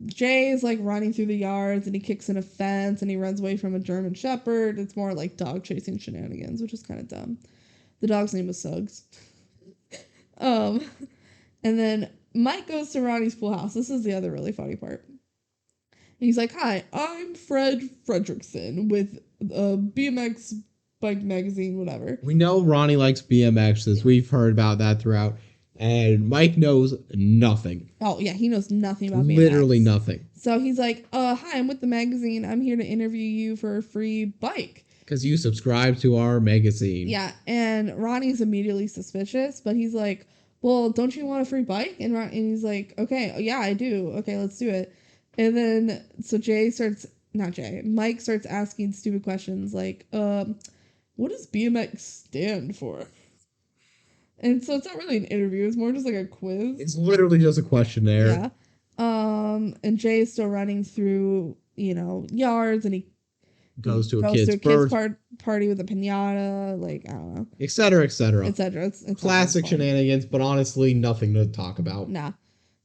Jay is like running through the yards and he kicks in a fence and he runs away from a German Shepherd. It's more like dog chasing shenanigans, which is kind of dumb. The dog's name was Suggs. And then Mike goes to Ronnie's pool house. This is the other really funny part. He's like, hi, I'm Fred Fredrickson with BMX Bike Magazine, whatever. We know Ronnie likes BMXs. We've heard about that throughout. And Mike knows nothing. Oh, yeah, he knows nothing about BMX. Literally nothing. So he's like, hi, I'm with the magazine. I'm here to interview you for a free bike. Because you subscribe to our magazine. Yeah, and Ronnie's immediately suspicious, but he's like, well, don't you want a free bike? And he's like, okay, yeah, I do. Okay, let's do it. And then, so Mike starts asking stupid questions like, what does BMX stand for? And so it's not really an interview, it's more just like a quiz. It's literally just a questionnaire. Yeah. And Jay is still running through, yards, and he goes to a kid's party with a piñata, like, I don't know. Et cetera, et cetera. Et cetera. It's classic shenanigans, but honestly, nothing to talk about. Nah.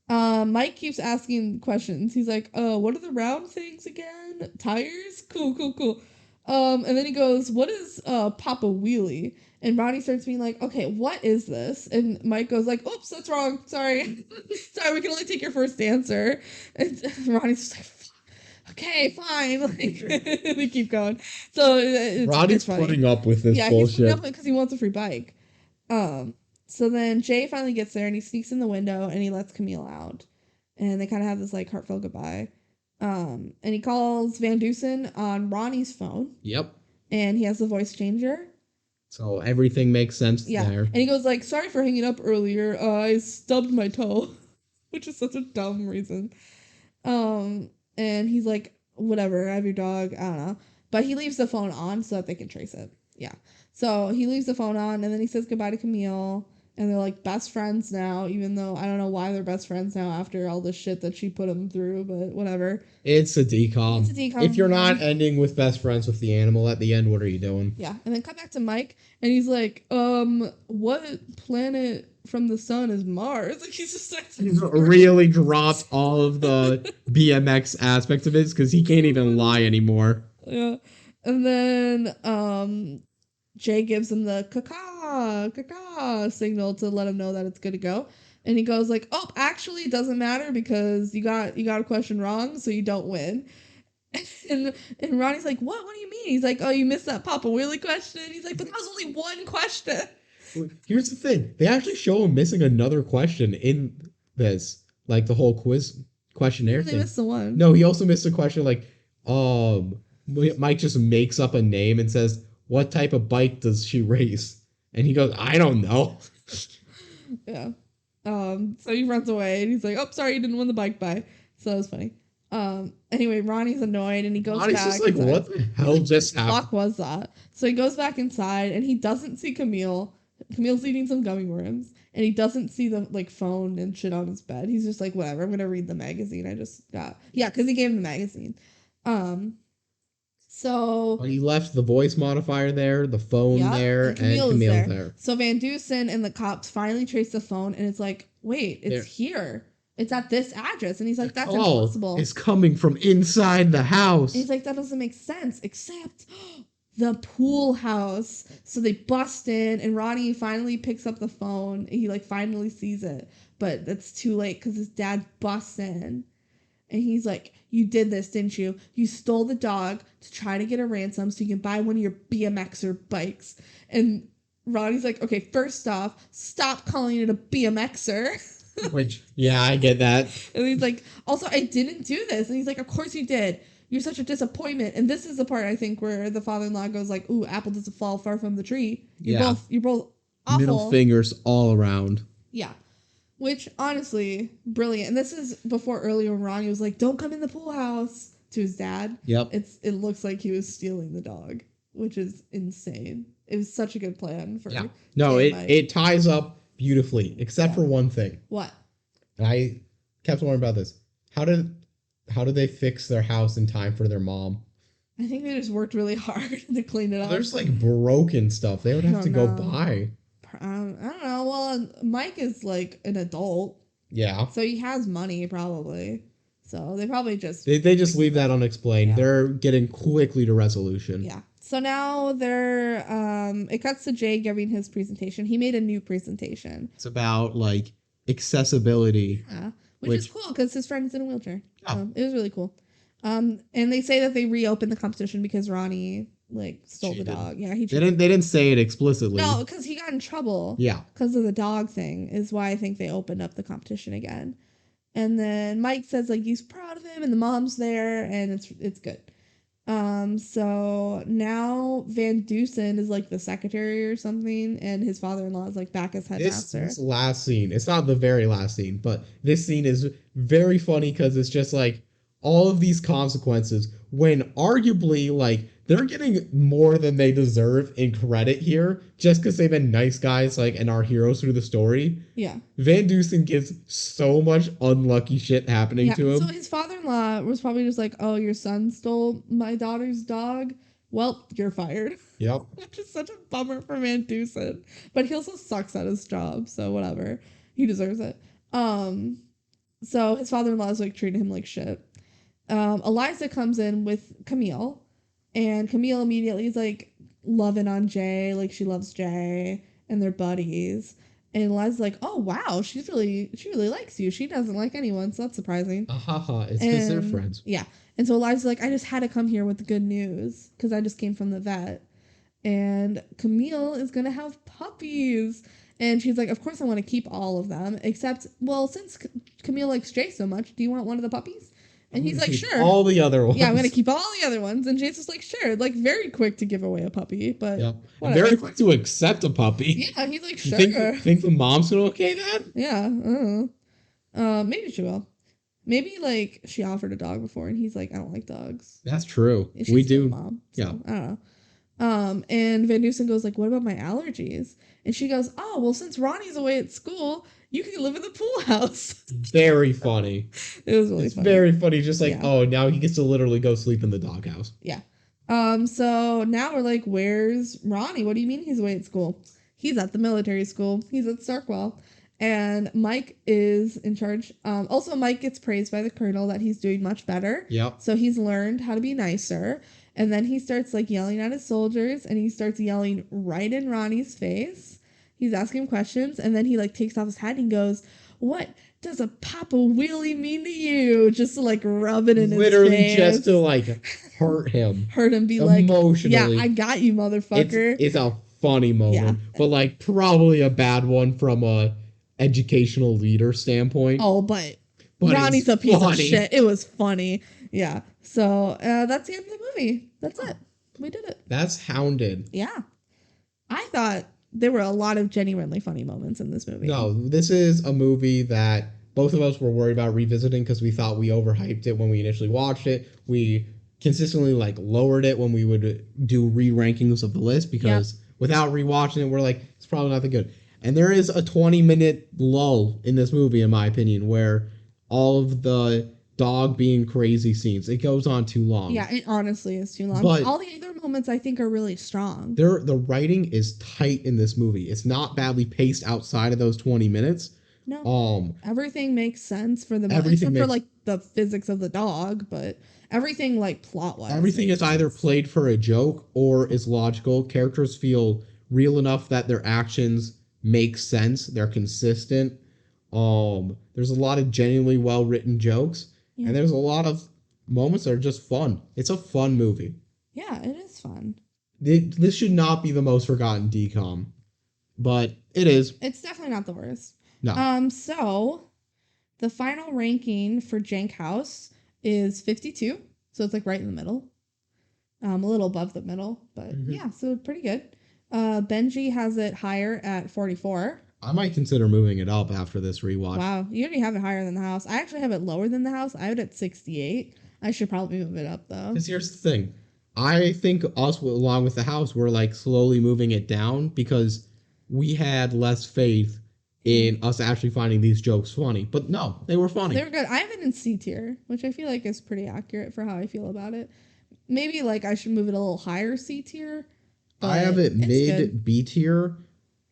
Mike keeps asking questions. He's like, what are the round things again? Tires? Cool. And then he goes, what is Papa Wheelie? And Ronnie starts being like, okay, what is this? And Mike goes like, oops, that's wrong. Sorry. Sorry, we can only take your first answer. And Ronnie's just like, okay, fine. Like, they keep going. So Ronnie's putting up with this bullshit. He's putting up because he wants a free bike. So then Jay finally gets there and he sneaks in the window and he lets Camille out. And they kind of have this like heartfelt goodbye. And he calls Van Dusen on Ronnie's phone. Yep. And he has the voice changer. So everything makes sense there. And he goes like, sorry for hanging up earlier. I stubbed my toe. Which is such a dumb reason. And he's like, whatever, I have your dog. I don't know. But he leaves the phone on so that they can trace it. Yeah. So he leaves the phone on and then he says goodbye to Camille. And they're like best friends now, even though I don't know why they're best friends now after all the shit that she put them through, but whatever. It's a DCOM. If you're not ending with best friends with the animal at the end, what are you doing? Yeah. And then cut back to Mike and he's like, what planet from the sun is Mars? Like he's really dropped all of the BMX aspects of it because he can't even lie anymore. Yeah. And then Jay gives him the caca signal to let him know that it's good to go. And he goes like, oh, actually it doesn't matter because you got a question wrong, so you don't win. And Ronnie's like, what do you mean? He's like, oh, you missed that Papa Wheelie question. He's like, but that was only one question. Here's the thing. They actually show him missing another question in this, like the whole quiz questionnaire thing. They missed the one. No, he also missed a question like, Mike just makes up a name and says, what type of bike does she race? And he goes, I don't know. Yeah. So he runs away and he's like, oh, sorry, you didn't win the bike bye. So that was funny. Anyway, Ronnie's annoyed and he goes back. Ronnie's just like, what the hell just happened? What the fuck was that? So he goes back inside and he doesn't see Camille. Camille's eating some gummy worms. And he doesn't see the like phone and shit on his bed. He's just like, whatever, I'm gonna read the magazine I just got. Yeah, because he gave him the magazine. So he left the voice modifier there, the phone there, and Camille there. So Van Dusen and the cops finally trace the phone, and it's like, wait, it's here. It's at this address. And he's like, that's impossible. It's coming from inside the house. And he's like, that doesn't make sense, except the pool house. So they bust in, and Ronnie finally picks up the phone. And he like finally sees it, but it's too late because his dad busts in. And he's like, you did this, didn't you? You stole the dog to try to get a ransom so you can buy one of your BMXer bikes. And Ronnie's like, okay, first off, stop calling it a BMXer. Which, yeah, I get that. And he's like, also, I didn't do this. And he's like, of course you did. You're such a disappointment. And this is the part, I think, where the father-in-law goes like, ooh, apple doesn't fall far from the tree. You're both awful. Middle fingers all around. Yeah. Which, honestly, brilliant. And this is before earlier when Ronnie was like, don't come in the pool house to his dad. Yep. It looks like he was stealing the dog, which is insane. It was such a good plan for No, it ties up beautifully, except for one thing. What? I kept wondering about this. How did they fix their house in time for their mom? I think they just worked really hard to clean it up. There's like broken stuff they would have to go buy. I don't know. Well, Mike is like an adult. Yeah. So he has money probably. So they probably just... They just leave that unexplained. Yeah. They're getting quickly to resolution. Yeah. So now they're... it cuts to Jay giving his presentation. He made a new presentation. It's about like accessibility. Yeah. Which is cool because his friend's in a wheelchair. Oh. It was really cool. And they say that they reopened the competition because Ronnie... like stole the dog. Yeah, he cheated. They didn't say it explicitly. No, because he got in trouble. Yeah, because of the dog thing is why I think they opened up the competition again. And then Mike says like he's proud of him, and the mom's there, and it's good. So now Van Dusen is like the secretary or something, and his father-in-law is like back as headmaster. This last scene, it's not the very last scene, but this scene is very funny because it's just like all of these consequences when arguably like they're getting more than they deserve in credit here just because they've been nice guys like and are heroes through the story. Yeah. Van Dusen gets so much unlucky shit happening to him. So his father-in-law was probably just like, oh, your son stole my daughter's dog? Well, you're fired. Yep. Which is such a bummer for Van Dusen. But he also sucks at his job, so whatever. He deserves it. So his father-in-law is like treating him like shit. Eliza comes in with Camille. And Camille immediately is like loving on Jay, like she loves Jay, and they're buddies. And Eliza's like, oh wow, she really likes you. She doesn't like anyone, so that's surprising. It's because they're friends. Yeah. And so Eliza's like, I just had to come here with the good news because I just came from the vet. And Camille is gonna have puppies. And she's like, of course I want to keep all of them, except, well, since Camille likes Jay so much, do you want one of the puppies? And he's like, sure. All the other ones. Yeah, I'm going to keep all the other ones. And Jason's like, sure. Like, very quick to give away a puppy, but whatever. Very quick to accept a puppy. Yeah, he's like, sure. Think the mom's going to okay that? Yeah, maybe she will. Maybe, like, she offered a dog before, and he's like, I don't like dogs. That's true. We do. Mom, so, yeah. I don't know. And Van Dusen goes like, what about my allergies? And she goes, oh, well, since Ronnie's away at school, you can live in the pool house. Very funny. It was really funny. Very funny. Just like, oh, now he gets to literally go sleep in the doghouse. Yeah. So now we're like, where's Ronnie? What do you mean he's away at school? He's at the military school. He's at Starkwell. And Mike is in charge. Also, Mike gets praised by the colonel that he's doing much better. Yep. So he's learned how to be nicer. And then he starts like yelling at his soldiers, and he starts yelling right in Ronnie's face. He's asking questions, and then he like takes off his hat and goes, what does a Papa Wheelie mean to you? Just to like rub it in his face. Literally just to like hurt him. Be like, emotionally. Yeah, I got you, motherfucker. It's a funny moment, but like probably a bad one from a educational leader standpoint. Oh, but Ronnie's a piece of shit. It was funny. Yeah. So that's the end of the movie. That's it. We did it. That's Hounded. Yeah. I thought there were a lot of genuinely funny moments in this movie. No, this is a movie that both of us were worried about revisiting because we thought we overhyped it when we initially watched it. We consistently like lowered it when we would do re-rankings of the list because without rewatching it, we're like, it's probably not that good. And there is a 20-minute lull in this movie, in my opinion, where all of the dog being crazy scenes, it goes on too long. Yeah, it honestly is too long. But all the other moments I think are really strong. The writing is tight in this movie. It's not badly paced outside of those 20 minutes. No. Everything makes sense for the except for like the physics of the dog, but Everything, like, plot-wise. Everything is either played for a joke or is logical. Characters feel real enough that their actions make sense. They're consistent. There's a lot of genuinely well-written jokes. Yeah. And there's a lot of moments that are just fun. It's a fun movie. Yeah, it is fun. This should not be the most forgotten DCOM, but it is. It's definitely not the worst. No. So the final ranking for Jank House is 52. So it's like right in the middle. A little above the middle, but yeah, so pretty good. Benji has it higher at 44. I might consider moving it up after this rewatch. Wow, you already have it higher than the house. I actually have it lower than the house. I have it at 68. I should probably move it up though. Because here's the thing. I think us, along with the house, we're like slowly moving it down because we had less faith in us actually finding these jokes funny. But no, they were funny. They were good. I have it in C tier, which I feel like is pretty accurate for how I feel about it. Maybe like I should move it a little higher C tier. I have it mid B tier,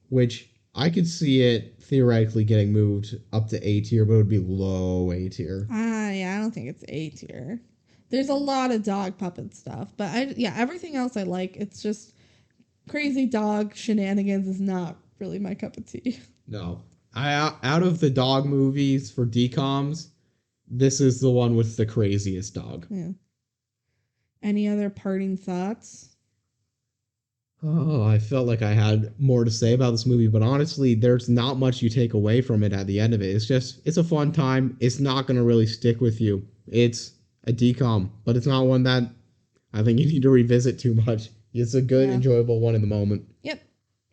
which I could see it theoretically getting moved up to A tier, but it would be low A tier. Yeah, I don't think it's A tier. There's a lot of dog puppet stuff, but everything else I like. It's just crazy dog shenanigans is not really my cup of tea. No. Out of the dog movies for DCOMs, this is the one with the craziest dog. Yeah. Any other parting thoughts? Oh, I felt like I had more to say about this movie, but honestly, there's not much you take away from it at the end of it. It's a fun time. It's not going to really stick with you. It's a DCOM, but it's not one that I think you need to revisit too much. It's a good, enjoyable one in the moment. Yep.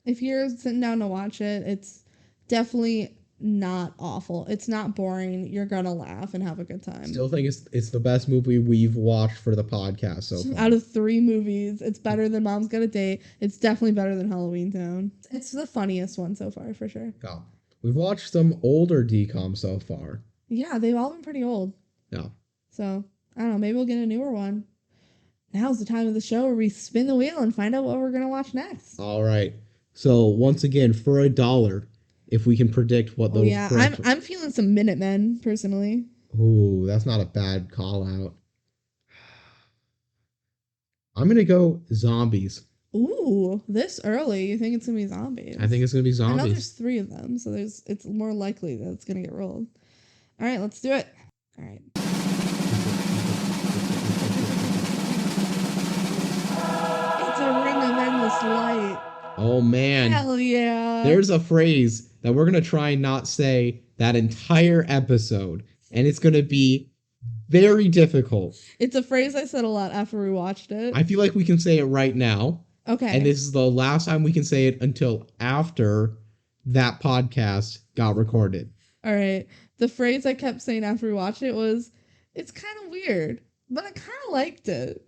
If you're sitting down to watch it, it's definitely not awful. It's not boring. You're going to laugh and have a good time. Still think it's the best movie we've watched for the podcast so far. Out of 3 movies, it's better than Mom's Got a Date. It's definitely better than Halloween Town. It's the funniest one so far, for sure. Yeah. We've watched some older DCOMs so far. Yeah, they've all been pretty old. Yeah. So, I don't know, maybe we'll get a newer one. Now's the time of the show where we spin the wheel and find out what we're going to watch next. All right. So, once again, for $1, if we can predict what those... Yeah, I'm feeling some Minutemen, personally. Ooh, that's not a bad call out. I'm going to go zombies. Ooh, this early? You think it's going to be zombies? I think it's going to be zombies. I know there's 3 of them, so it's more likely that it's going to get rolled. All right, let's do it. All right. It's a ring of endless light. Oh, man. Hell yeah. There's a phrase that we're going to try and not say that entire episode, and it's going to be very difficult. It's a phrase I said a lot after we watched it. I feel like we can say it right now. Okay. And this is the last time we can say it until after that podcast got recorded. All right. The phrase I kept saying after we watched it was, it's kind of weird, but I kind of liked it.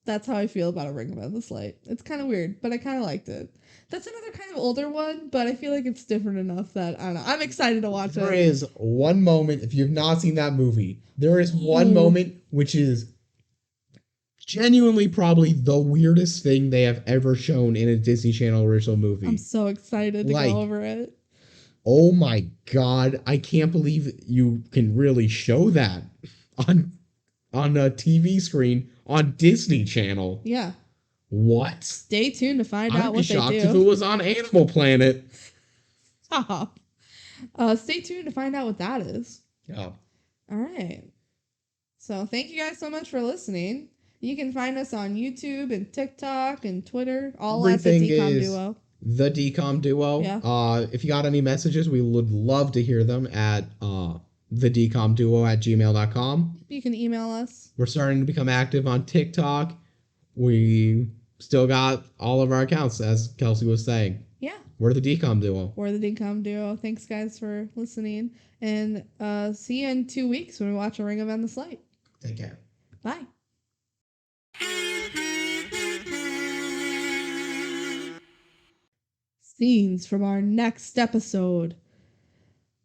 That's how I feel about A Ring of Endless Light. It's kind of weird, but I kind of liked it. That's another kind of older one, but I feel like it's different enough that, I don't know, I'm excited to watch it. There is one moment, if you've not seen that movie, there is one moment which is genuinely probably the weirdest thing they have ever shown in a Disney Channel original movie. I'm so excited to go over it. Oh my God, I can't believe you can really show that on a TV screen on Disney Channel. Yeah. What? Stay tuned to find out what they do. I'd be shocked if it was on Animal Planet. Stop. Stay tuned to find out what that is. Yeah. All right. So thank you guys so much for listening. You can find us on YouTube and TikTok and Twitter, all Everything at the DCOM Duo. The DCOM Duo. Yeah. If you got any messages, we would love to hear them at thedcomduo@gmail.com. You can email us. We're starting to become active on TikTok. We still got all of our accounts, as Kelsey was saying. Yeah. We're the DCOM Duo. We're the DCOM Duo. Thanks, guys, for listening. And see you in 2 weeks when we watch A Ring of Endless Light. Take care. Bye. Scenes from our next episode.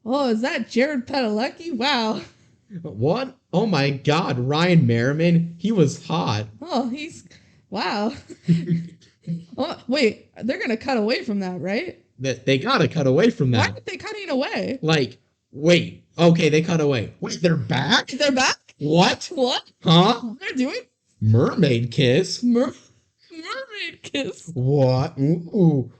Oh, is that Jared Padalecki? Wow. What? Oh my God, Ryan Merriman. He was hot. Oh, wow. Oh, wait, they're going to cut away from that, right? They got to cut away from that. Why aren't they cutting away? Wait. Okay, they cut away. Wait, they're back? They're back? What? What? Huh? They're doing Mermaid kiss? mermaid kiss. What? Ooh.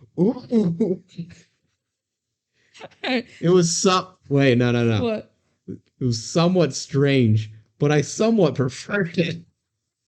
It was Wait, no. What? It was somewhat strange, but I somewhat preferred it.